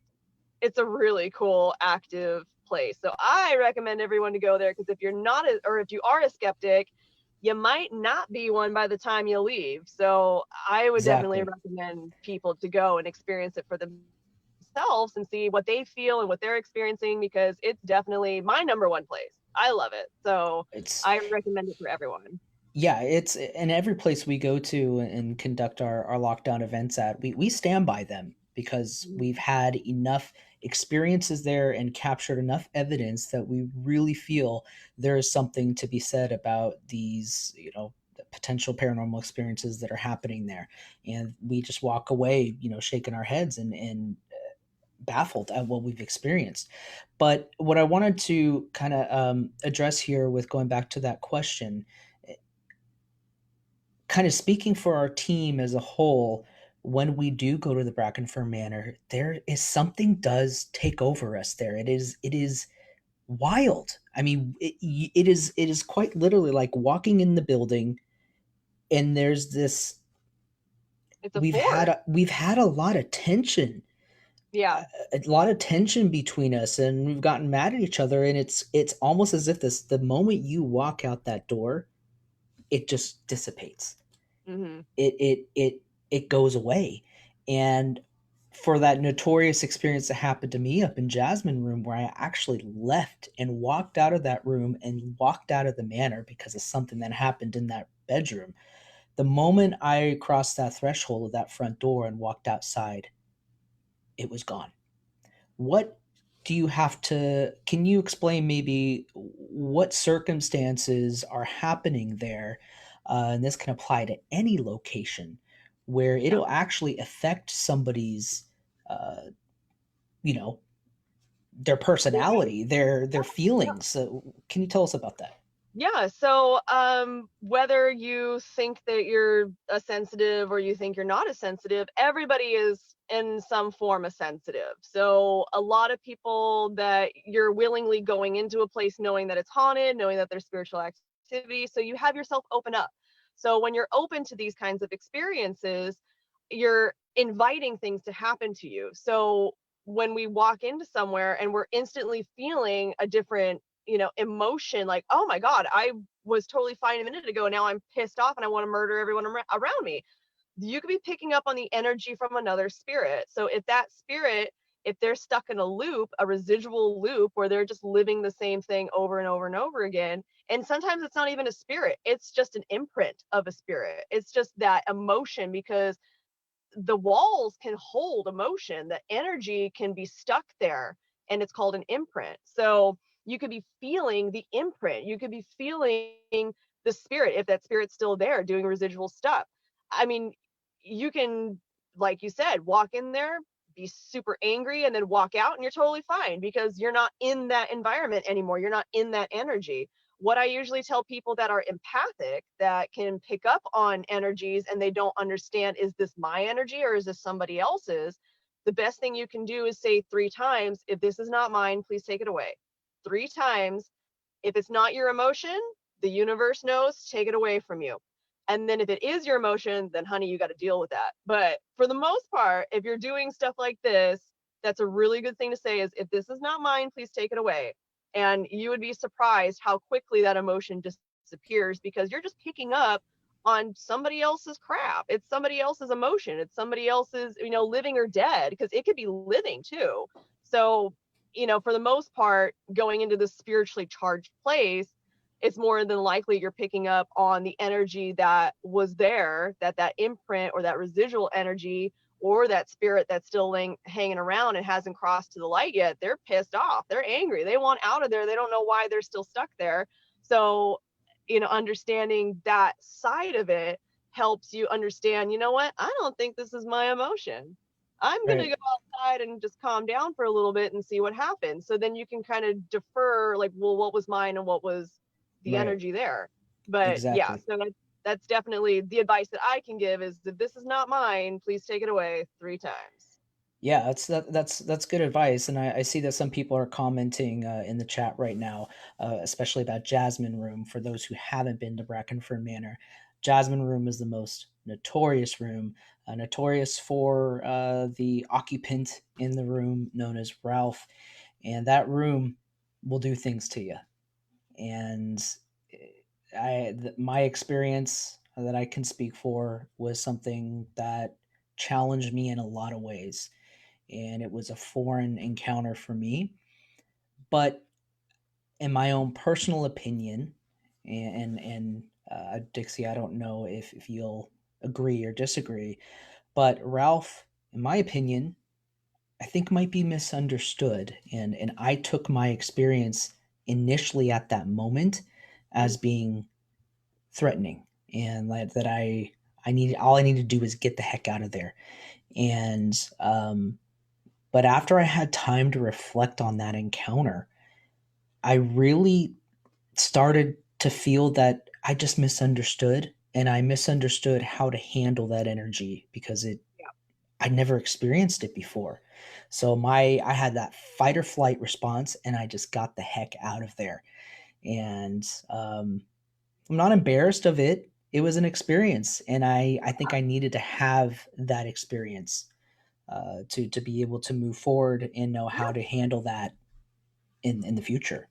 it's a really cool active place. So I recommend everyone to go there because if you're not or if you are a skeptic, you might not be one by the time you leave. So I would definitely Exactly. recommend people to go and experience it for themselves and see what they feel and what they're experiencing because it's definitely my number one place. I love it. So It's I recommend it for everyone. Yeah, it's in every place we go to and conduct our lockdown events at, we stand by them because Mhm. we've had enough experiences there and captured enough evidence that we really feel there is something to be said about these, the potential paranormal experiences that are happening there. And we just walk away, shaking our heads and baffled at what we've experienced. But what I wanted to kind of address here with going back to that question, kind of speaking for our team as a whole, when we do go to the Brackenford Manor, there is something does take over us there. It is wild. I mean, it is quite literally like walking in the building, and there's this. It's a We've had force. a lot of tension, Yeah. a lot of tension between us, and we've gotten mad at each other. And it's almost as if the moment you walk out that door, it just dissipates. Hmm. It goes away. And for that notorious experience that happened to me up in Jasmine Room, where I actually left and walked out of that room and walked out of the manor because of something that happened in that bedroom, the moment I crossed that threshold of that front door and walked outside, it was gone. What do you have to Can you explain maybe what circumstances are happening there, and this can apply to any location, where Yeah. it'll actually affect somebody's, uh, you know, their personality, their feelings. So can you tell us about that? Yeah, so whether you think that you're a sensitive or you think you're not a sensitive, everybody is in some form a sensitive. So a lot of people that you're willingly going into a place knowing that it's haunted, knowing that there's spiritual activity, so you have yourself open up. So when you're open to these kinds of experiences, you're inviting things to happen to you. So when we walk into somewhere and we're instantly feeling a different emotion, like, oh my God, I was totally fine a minute ago. Now I'm pissed off and I want to murder everyone around me. You could be picking up on the energy from another spirit. So if that spirit, if they're stuck in a loop, a residual loop where they're just living the same thing over and over and over again, and sometimes it's not even a spirit, it's just an imprint of a spirit. It's just that emotion because the walls can hold emotion, the energy can be stuck there, and it's called an imprint. So you could be feeling the imprint, you could be feeling the spirit if that spirit's still there doing residual stuff. I mean, you can, like you said, walk in there, be super angry, and then walk out, and you're totally fine because you're not in that environment anymore. You're not in that energy. What I usually tell people that are empathic, that can pick up on energies and they don't understand, is this my energy or is this somebody else's? The best thing you can do is say 3 times, if this is not mine, please take it away. 3 times. If it's not your emotion, the universe knows, take it away from you. And then if it is your emotion, then honey, you got to deal with that. But for the most part, if you're doing stuff like this, that's a really good thing to say is, if this is not mine, please take it away. And you would be surprised how quickly that emotion disappears because you're just picking up on somebody else's crap. It's somebody else's emotion. It's somebody else's, living or dead, because it could be living too. So, for the most part, going into this spiritually charged place, it's more than likely you're picking up on the energy that was there, that imprint or that residual energy, or that spirit that's still hanging around and hasn't crossed to the light yet. They're pissed off. They're angry. They want out of there. They don't know why they're still stuck there. So, understanding that side of it helps you understand, you know what? I don't think this is my emotion. I'm going to Right. go outside and just calm down for a little bit and see what happens. So then you can kind of defer, like, well, what was mine and what was the Right. energy there? But yeah, Exactly. so that's definitely the advice that I can give is, if this is not mine, please take it away 3 times. Yeah, that's good advice, and I see that some people are commenting in the chat right now, especially about Jasmine Room. For those who haven't been to Brackenford Manor, Jasmine Room is the most notorious room, notorious for the occupant in the room known as Ralph, and that room will do things to you. And my experience that I can speak for was something that challenged me in a lot of ways, and it was a foreign encounter for me. But in my own personal opinion, and Dixie, I don't know if you'll agree or disagree, but Ralph, in my opinion, I think might be misunderstood, and I took my experience initially at that moment as being threatening, and that I needed, all I needed to do was get the heck out of there. And but after I had time to reflect on that encounter, I really started to feel that I just misunderstood, and I misunderstood how to handle that energy because I never experienced it before. So I had that fight or flight response, and I just got the heck out of there. And I'm not embarrassed of it. It was an experience, and I think I needed to have that experience to be able to move forward and know Yeah. how to handle that in the future.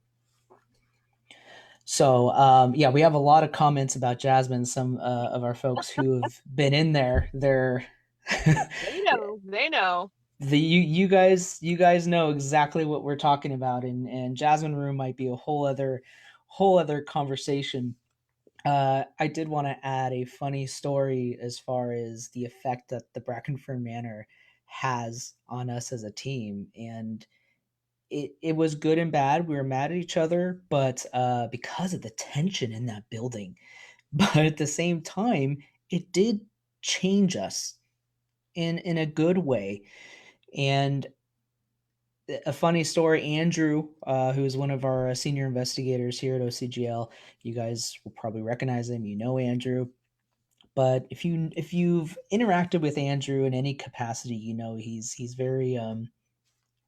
So yeah, we have a lot of comments about Jasmine. Some of our folks who have been in there, they're They know. They know. you guys know exactly what we're talking about, and Jasmine Room might be a whole other conversation. I did want to add a funny story as far as the effect that the Brackenford Manor has on us as a team, and it was good and bad. We were mad at each other, but because of the tension in that building, but at the same time, it did change us in a good way. And a funny story, Andrew, who's one of our senior investigators here at OCGL, you guys will probably recognize him. You know Andrew. But if you've interacted with Andrew in any capacity, you know he's very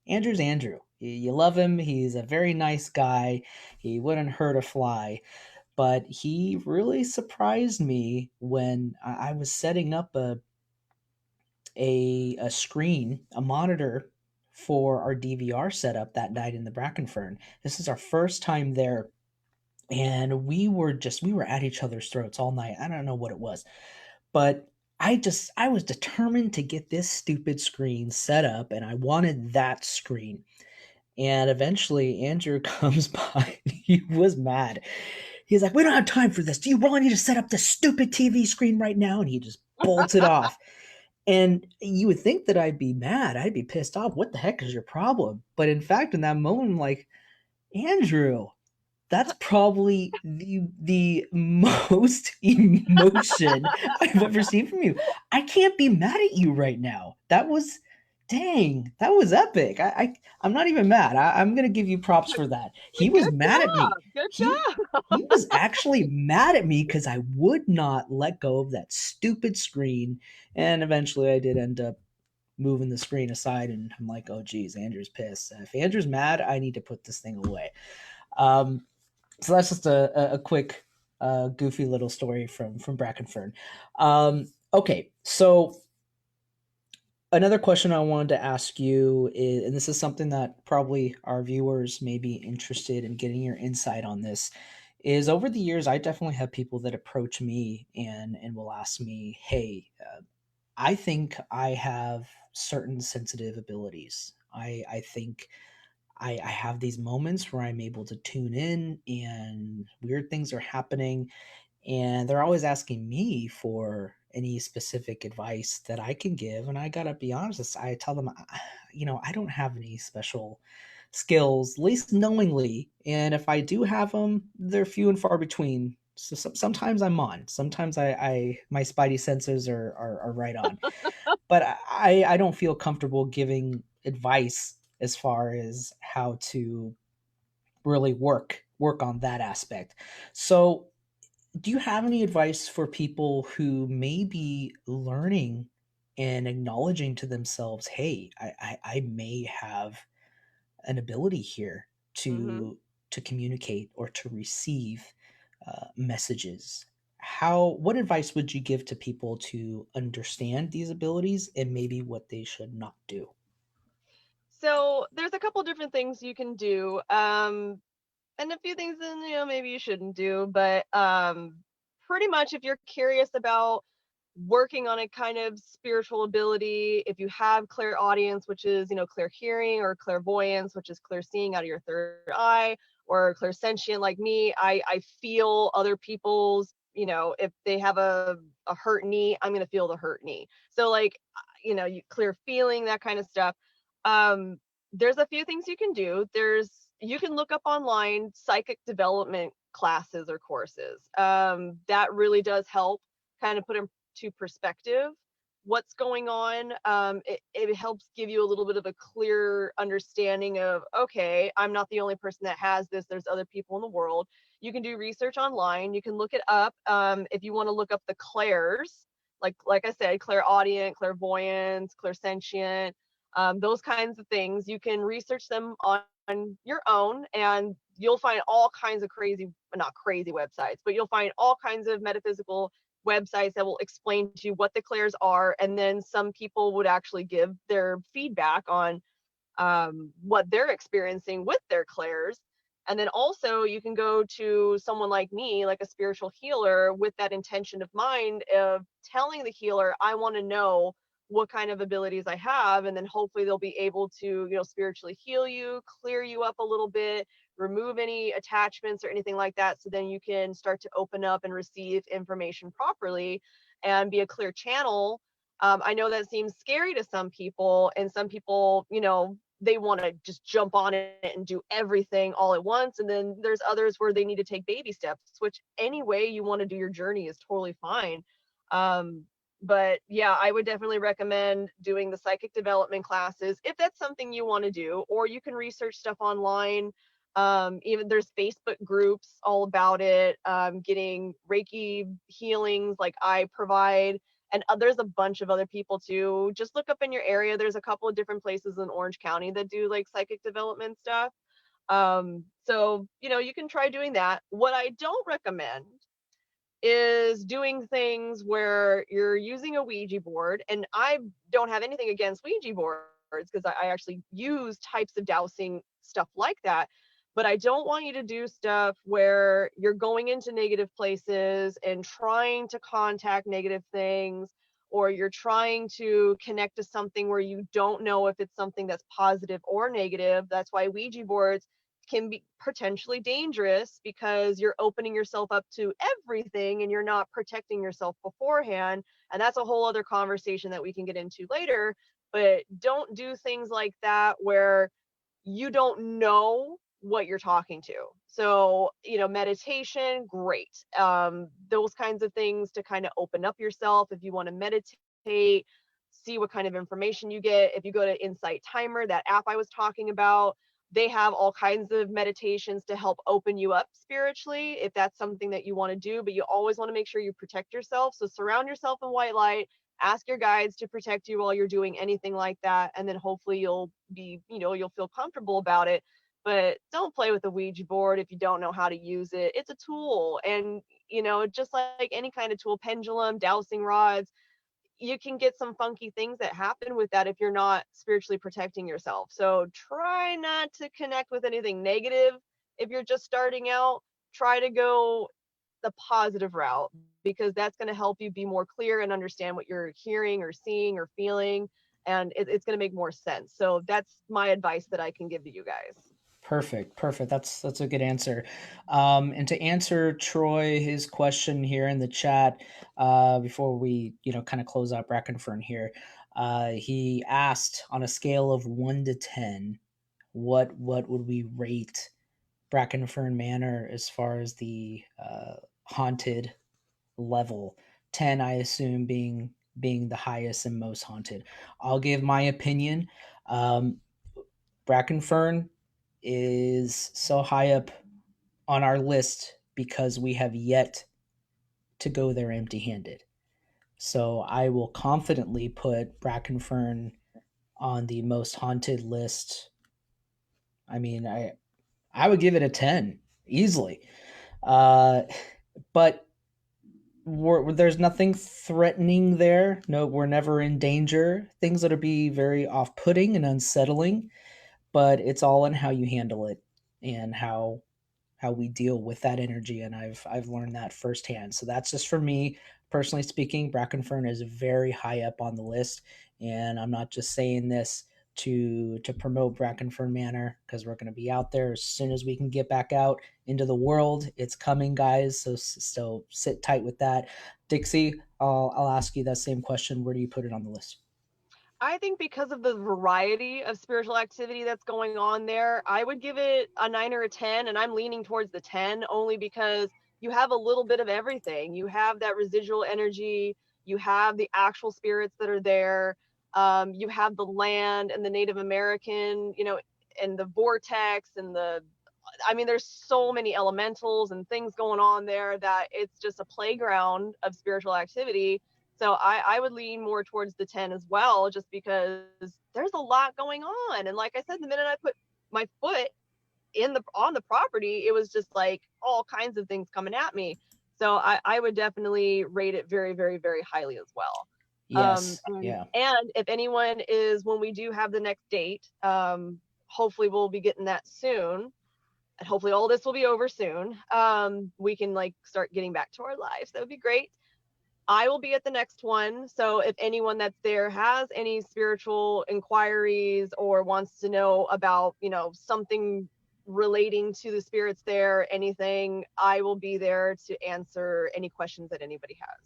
Andrew's Andrew. You love him. He's a very nice guy. He wouldn't hurt a fly. But he really surprised me when I was setting up a screen, a monitor for our DVR setup that night in the Brackenfern. This is our first time there, and we were at each other's throats all night. I don't know what it was, but I was determined to get this stupid screen set up, and I wanted that screen. And eventually Andrew comes by. He was mad. He's like, "We don't have time for this. Do you really need to set up this stupid TV screen right now?" And he just bolted off. And you would think that I'd be mad. I'd be pissed off. What the heck is your problem? But in fact, in that moment, I'm like, Andrew, that's probably the most emotion I've ever seen from you. I can't be mad at you right now. That was, dang, that was epic. I'm not even mad. I'm gonna give you props for that. He was Good mad at me. job. Good He job. he was actually mad at me because I would not let go of that stupid screen. And eventually I did end up moving the screen aside, and I'm like, oh geez, Andrew's pissed. If Andrew's mad, I need to put this thing away. Um, so that's just a quick, goofy little story from Brackenfern. Okay, so another question I wanted to ask you is, and this is something that probably our viewers may be interested in getting your insight on this, is over the years, I definitely have people that approach me and will ask me, "Hey, I think I have certain sensitive abilities. I think I have these moments where I'm able to tune in and weird things are happening, and they're always asking me for any specific advice that I can give. And I gotta be honest, I tell them, I don't have any special skills, at least knowingly. And if I do have them, they're few and far between. So sometimes I'm on. Sometimes I my spidey sensors are right on. But I don't feel comfortable giving advice as far as how to really work on that aspect. So do you have any advice for people who may be learning and acknowledging to themselves, hey, I may have an ability here Hmm. to communicate or to receive messages? What advice would you give to people to understand these abilities and maybe what they should not do? So there's a couple different things you can do. And a few things that maybe you shouldn't do, but pretty much if you're curious about working on a kind of spiritual ability, if you have clairaudience, which is clear hearing, or clairvoyance, which is clear seeing out of your third eye, or clairsentient like me, I feel other people's, if they have a hurt knee, I'm going to feel the hurt knee. So like, you clear feeling, that kind of stuff. um there's a few things you can do. You can look up online psychic development classes or courses. That really does help kind of put into perspective what's going on. It helps give you a little bit of a clear understanding of, okay, I'm not the only person that has this. There's other people in the world. You can do research online. You can look it up. If you want to look up the clairs, like I said, clairaudient, clairvoyance, clairsentient, those kinds of things. You can research them on your own, and you'll find all kinds of crazy, not crazy websites, but you'll find all kinds of metaphysical websites that will explain to you what the clairs are. And then some people would actually give their feedback on what they're experiencing with their clairs. And then also, you can go to someone like me, like a spiritual healer, with that intention of mind of telling the healer, I want to know what kind of abilities I have. And then hopefully they'll be able to, spiritually heal you, clear you up a little bit, remove any attachments or anything like that. So then you can start to open up and receive information properly and be a clear channel. I know that seems scary to some people, and some people, they want to just jump on it and do everything all at once. And then there's others where they need to take baby steps, which any way you want to do your journey is totally fine. Um, but yeah, I would definitely recommend doing the psychic development classes if that's something you want to do, or you can research stuff online. Even there's Facebook groups all about it, getting Reiki healings like I provide. And there's a bunch of other people too. Just look up in your area. There's a couple of different places in Orange County that do like psychic development stuff. So you can try doing that. What I don't recommend is doing things where you're using a Ouija board. And I don't have anything against Ouija boards, because I actually use types of dowsing stuff like that. But I don't want you to do stuff where you're going into negative places and trying to contact negative things, or you're trying to connect to something where you don't know if it's something that's positive or negative. That's why Ouija boards can be potentially dangerous, because you're opening yourself up to everything and you're not protecting yourself beforehand. And that's a whole other conversation that we can get into later. But don't do things like that where you don't know what you're talking to. So, meditation, great. Those kinds of things to kind of open up yourself. If you want to meditate, see what kind of information you get. If you go to Insight Timer, that app I was talking about, they have all kinds of meditations to help open you up spiritually, if that's something that you want to do. But you always want to make sure you protect yourself. So surround yourself in white light, ask your guides to protect you while you're doing anything like that, and then hopefully you'll feel comfortable about it. But don't play with the Ouija board if you don't know how to use it. It's a tool, and just like any kind of tool, pendulum, dowsing rods, you can get some funky things that happen with that if you're not spiritually protecting yourself. So try not to connect with anything negative if you're just starting out. try to go the positive route, because that's going to help you be more clear and understand what you're hearing or seeing or feeling, and it's going to make more sense. So that's my advice that I can give to you guys. Perfect, perfect. That's a good answer. And to answer Troy his question here in the chat, before we kind of close out Brackenfern here, he asked on a scale of 1 to 10, what would we rate Brackenfern Manor as far as the haunted level? 10, I assume, being the highest and most haunted. I'll give my opinion. Um, Brackenfern is so high up on our list because we have yet to go there empty handed. So I will confidently put Brackenfern on the most haunted list. I mean, I would give it a 10 easily. Uh, but there's nothing threatening there. No, we're never in danger. Things that would be very off putting and unsettling, but it's all in how you handle it and how we deal with that energy, and I've learned that firsthand. So that's just for me personally speaking. Brackenfern is very high up on the list, and I'm not just saying this to promote Brackenfern Manor, because we're going to be out there as soon as we can get back out into the world. It's coming, guys. So sit tight with that. Dixie, I'll ask you that same question. Where do you put it on the list? I think because of the variety of spiritual activity that's going on there, I would give it a 9 or a 10, and I'm leaning towards the 10 only because you have a little bit of everything. You have that residual energy, you have the actual spirits that are there, you have the land and the Native American, and the vortex and I mean, there's so many elementals and things going on there that it's just a playground of spiritual activity. So I would lean more towards the 10 as well, just because there's a lot going on. And like I said, the minute I put my foot on the property, it was just like all kinds of things coming at me. So I would definitely rate it very, very, very highly as well. Yes, And, yeah. and if anyone is, when we do have the next date, hopefully we'll be getting that soon, and hopefully all this will be over soon. We can like start getting back to our lives. That would be great. I will be at the next one. So if anyone that's there has any spiritual inquiries or wants to know about, something relating to the spirits there, anything, I will be there to answer any questions that anybody has.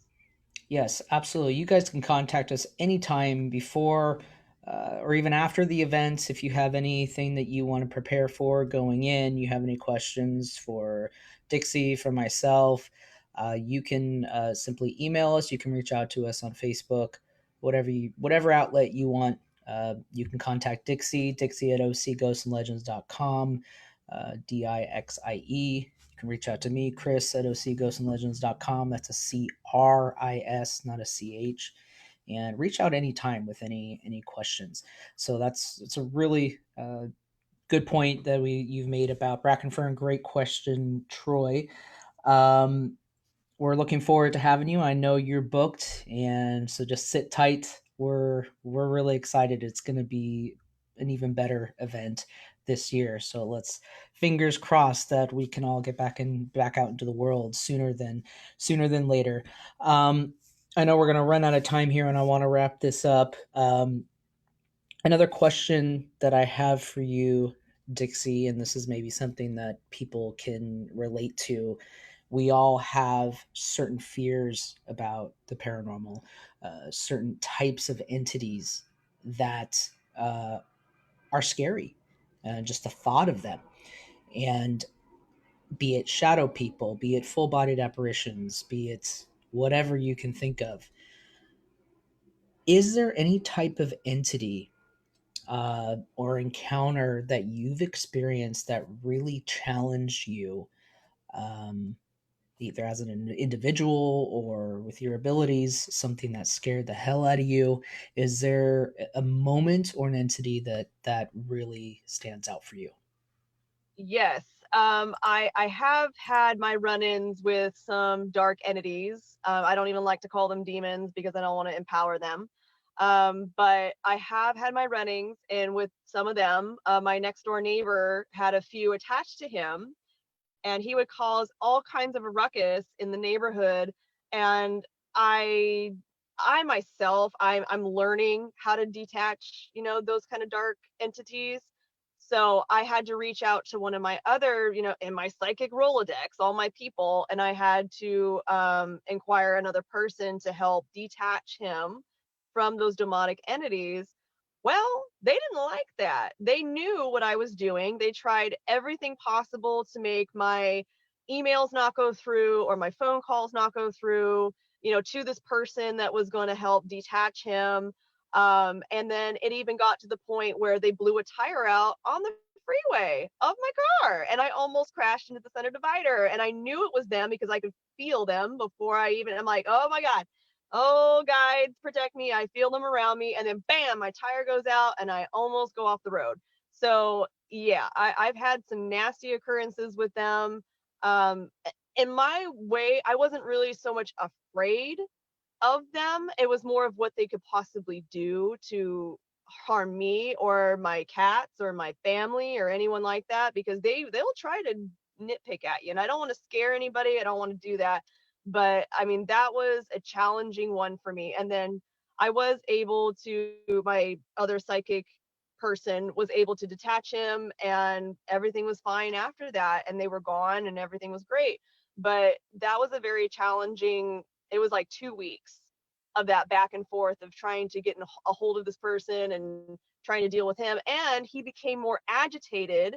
Yes, absolutely. You guys can contact us anytime before or even after the events. If you have anything that you want to prepare for going in, you have any questions for Dixie, for myself, you can simply email us. You can reach out to us on Facebook, whatever outlet you want. You can contact Dixie at ocghostandlegends.com, Dixie. You can reach out to me, Chris at ocghostandlegends.com. That's a CRIS, not a CH. And reach out anytime with any questions. So it's a really good point that you've made about Brackenfern. Great question, Troy. We're looking forward to having you. I know you're booked, and so just sit tight. We're really excited. It's going to be an even better event this year. So let's fingers crossed that we can all get back out into the world sooner than later. I know we're going to run out of time here, and I want to wrap this up. Another question that I have for you, Dixie, and this is maybe something that people can relate to. We all have certain fears about the paranormal, certain types of entities that are scary, just the thought of them. And be it shadow people, be it full bodied apparitions, be it whatever you can think of. Is there any type of entity or encounter that you've experienced that really challenged you, um, either as an individual or with your abilities, something that scared the hell out of you? Is there a moment or an entity that really stands out for you? Yes. I have had my run-ins with some dark entities. I don't even like to call them demons because I don't want to empower them. But I have had my run-ins, and with some of them, my next door neighbor had a few attached to him, and he would cause all kinds of a ruckus in the neighborhood. And I I myself, I'm learning how to detach, those kind of dark entities. So I had to reach out to one of my other, in my psychic Rolodex, all my people, and I had to inquire another person to help detach him from those demonic entities. Well, they didn't like that. They knew what I was doing. They tried everything possible to make my emails not go through or my phone calls not go through, to this person that was going to help detach him. And then it even got to the point where they blew a tire out on the freeway of my car, and I almost crashed into the center divider. And I knew it was them because I could feel them before I even, I'm like, oh my God, oh, guides, protect me. I feel them around me. And then bam, my tire goes out and I almost go off the road. So yeah, I've had some nasty occurrences with them. Um, in my way, I wasn't really so much afraid of them. It was more of what they could possibly do to harm me or my cats or my family or anyone like that, because they'll try to nitpick at you, and I don't want to scare anybody. I don't want to do that. But I mean, that was a challenging one for me. And then I was able to, my other psychic person was able to detach him, and everything was fine after that, and they were gone and everything was great. But that was a very challenging, it was like 2 weeks of that back and forth of trying to get in a hold of this person and trying to deal with him. And he became more agitated,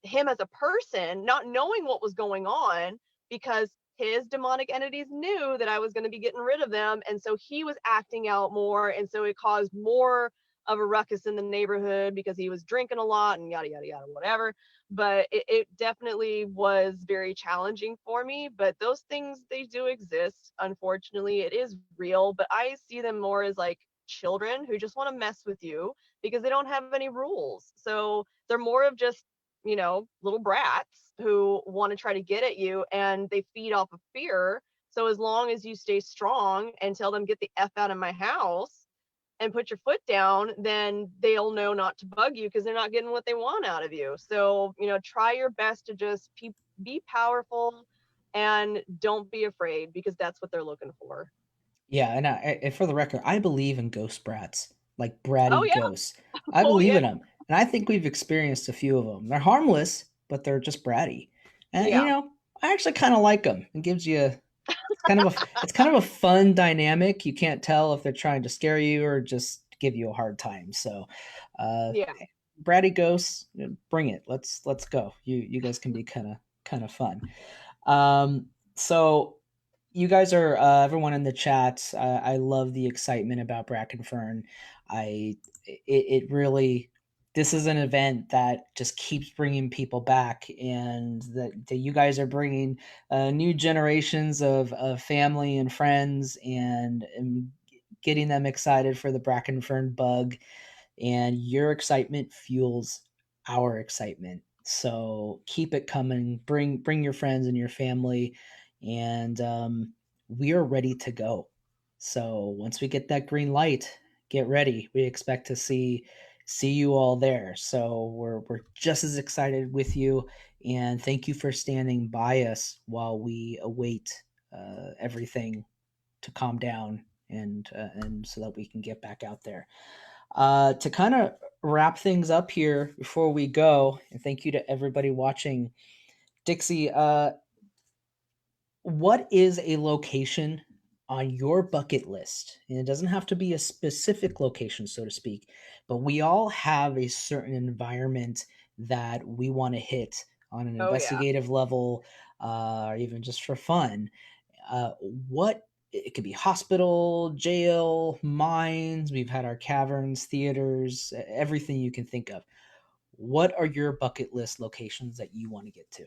him as a person, not knowing what was going on, because his demonic entities knew that I was going to be getting rid of them. And so he was acting out more. And so it caused more of a ruckus in the neighborhood because he was drinking a lot and yada, yada, yada, whatever. But it definitely was very challenging for me. But those things, they do exist. Unfortunately, it is real. But I see them more as like children who just want to mess with you because they don't have any rules. So they're more of just, little brats who want to try to get at you, and they feed off of fear. So as long as you stay strong and tell them, get the F out of my house and put your foot down, then they'll know not to bug you because they're not getting what they want out of you. So, try your best to just be powerful and don't be afraid, because that's what they're looking for. Yeah, and for the record, I believe in ghost brats, like Oh, bratty yeah. ghosts. I Oh, believe yeah. in them, and I think we've experienced a few of them. They're harmless, but they're just bratty, and Yeah. I actually kind of like them. It gives you it's kind of a fun dynamic. You can't tell if they're trying to scare you or just give you a hard time. So, uh, Yeah. bratty ghosts, bring it. Let's go. You guys can be kind of fun. So you guys are everyone in the chat. I love the excitement about Brackenfern. It really, this is an event that just keeps bringing people back, and that you guys are bringing new generations of family and friends, and getting them excited for the Brackenfern bug, and your excitement fuels our excitement. So keep it coming. Bring your friends and your family, and we are ready to go. So once we get that green light, get ready. We expect to see you all there. So we're just as excited with you, and thank you for standing by us while we await everything to calm down, and so that we can get back out there. To kind of wrap things up here before we go, and thank you to everybody watching. Dixie, what is a location on your bucket list? And it doesn't have to be a specific location, so to speak, but we all have a certain environment that we want to hit on an Oh, yeah. investigative level, or even just for fun. What it could be hospital, jail, mines. We've had our caverns, theaters, everything you can think of. What are your bucket list locations that you want to get to?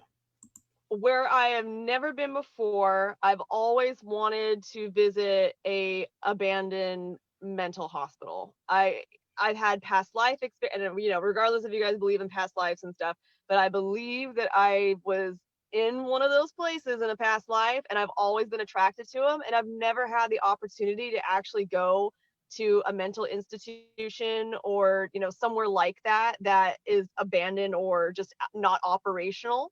Where I have never been before, I've always wanted to visit a abandoned mental hospital. I've had past life experience, and regardless if you guys believe in past lives and stuff, but I believe that I was in one of those places in a past life, and I've always been attracted to them, and I've never had the opportunity to actually go to a mental institution or somewhere like that that is abandoned or just not operational.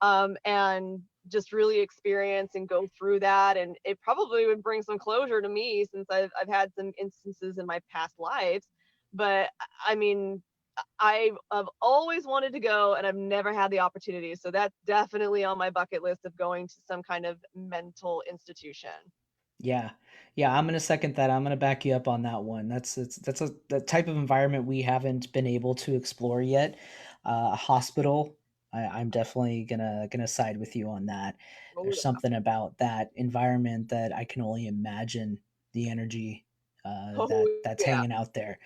and just really experience and go through that. And it probably would bring some closure to me, since I've had some instances in my past lives. But I mean, I've always wanted to go, and I've never had the opportunity. So that's definitely on my bucket list of going to some kind of mental institution. Yeah. Yeah, I'm gonna second that. I'm gonna back you up on that one. That's a the type of environment we haven't been able to explore yet. A hospital, I'm definitely gonna side with you on that. Oh There's yeah. something about that environment that I can only imagine the energy Oh that's yeah. hanging out there.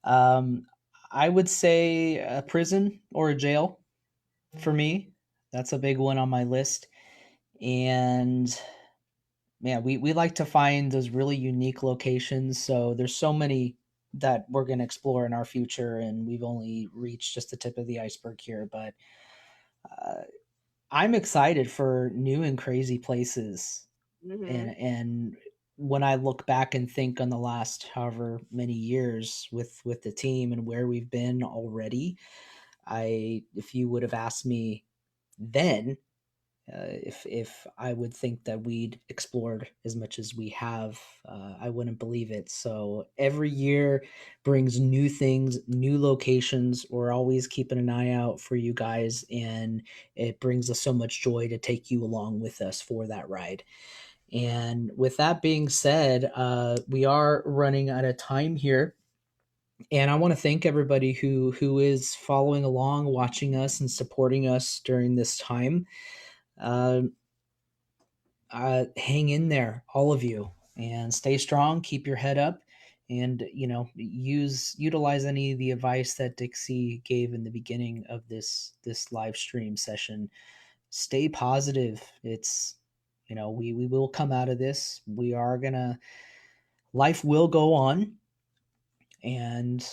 Um, I would say a prison or a jail for me. That's a big one on my list. And yeah, we like to find those really unique locations. So there's so many that we're going to explore in our future, and we've only reached just the tip of the iceberg here. But uh, I'm excited for new and crazy places, Hmm. and when I look back and think on the last however many years with the team and where we've been already, I if you would have asked me then if I would think that we'd explored as much as we have, I wouldn't believe it. So every year brings new things, new locations. We're always keeping an eye out for you guys, and it brings us so much joy to take you along with us for that ride. And with that being said, we are running out of time here. And I want to thank everybody who is following along, watching us, and supporting us during this time. Uh, hang in there, all of you, and stay strong. Keep your head up, and utilize any of the advice that Dixie gave in the beginning of this live stream session. Stay positive. It's we will come out of this. We are gonna life will go on, and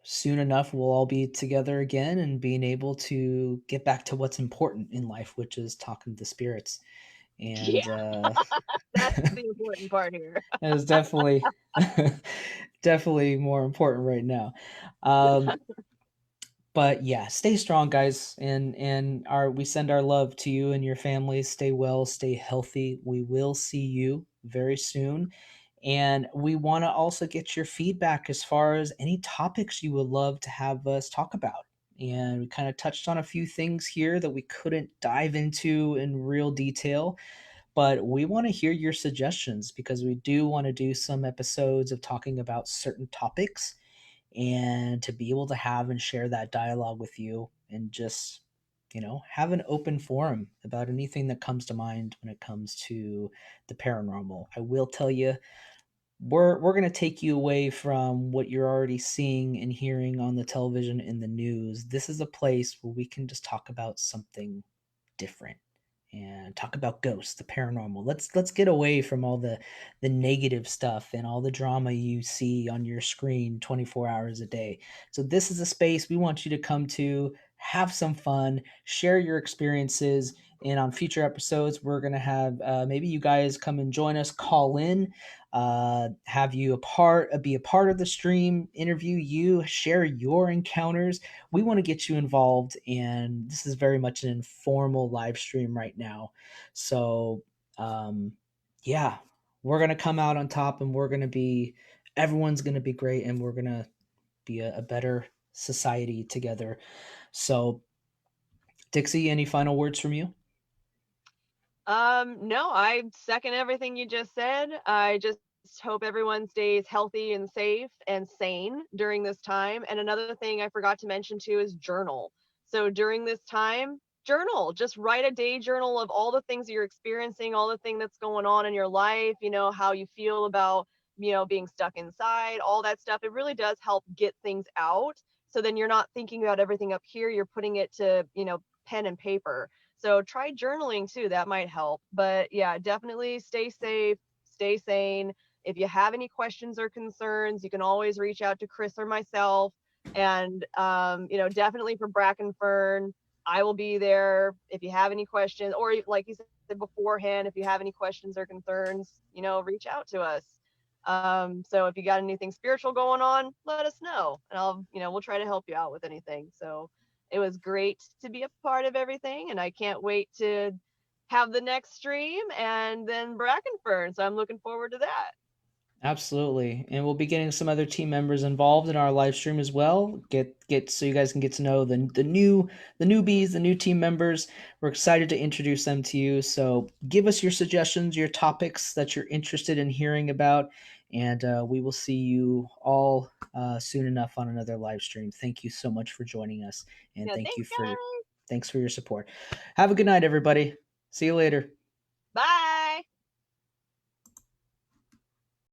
soon enough we'll all be together again and being able to get back to what's important in life, which is talking to the spirits. Yeah, And that's the important part here. That is definitely definitely more important right now. Um, but yeah, stay strong, guys, and our we send our love to you and your families. Stay well, stay healthy. We will see you very soon. And we want to also get your feedback as far as any topics you would love to have us talk about. And we kind of touched on a few things here that we couldn't dive into in real detail, but we want to hear your suggestions because we do want to do some episodes of talking about certain topics, and to be able to have and share that dialogue with you and just have an open forum about anything that comes to mind when it comes to the paranormal. I will tell you, we're going to take you away from what you're already seeing and hearing on the television and the news. This is a place where we can just talk about something different and talk about ghosts, the paranormal. Let's get away from all the negative stuff and all the drama you see on your screen 24 hours a day. So this is a space we want you to come to, have some fun, share your experiences. And on future episodes, we're gonna have maybe you guys come and join us, call in, have you be a part of the stream, interview you, share your encounters. We want to get you involved, and this is very much an informal live stream right now. So um yeah, we're gonna come out on top, and everyone's gonna be great, and we're gonna be a better society together. So Dixie, any final words from you? No, I second everything you just said. I just hope everyone stays healthy and safe and sane during this time. And another thing I forgot to mention too is journal. So during this time, journal. Just write a day journal of all the things you're experiencing, all the thing that's going on in your life, how you feel about, being stuck inside, all that stuff. It really does help get things out. So then you're not thinking about everything up here, you're putting it to, pen and paper. So try journaling too, that might help. But yeah, definitely stay safe, stay sane. If you have any questions or concerns, you can always reach out to Chris or myself. And definitely for Bracken Fern, I will be there if you have any questions, or like you said beforehand, if you have any questions or concerns, reach out to us. So if you got anything spiritual going on, let us know, and we'll try to help you out with anything. So It was great to be a part of everything, and I can't wait to have the next stream and then Brackenfern. So I'm looking forward to that. Absolutely. And we'll be getting some other team members involved in our live stream as well. Get so you guys can get to know the newbies, the new team members. We're excited to introduce them to you. So give us your suggestions, your topics that you're interested in hearing about, and we will see you all soon enough on another live stream. Thank you so much for joining us, and Yeah, thanks, guys. thanks for your support. Have a good night, everybody. See you later.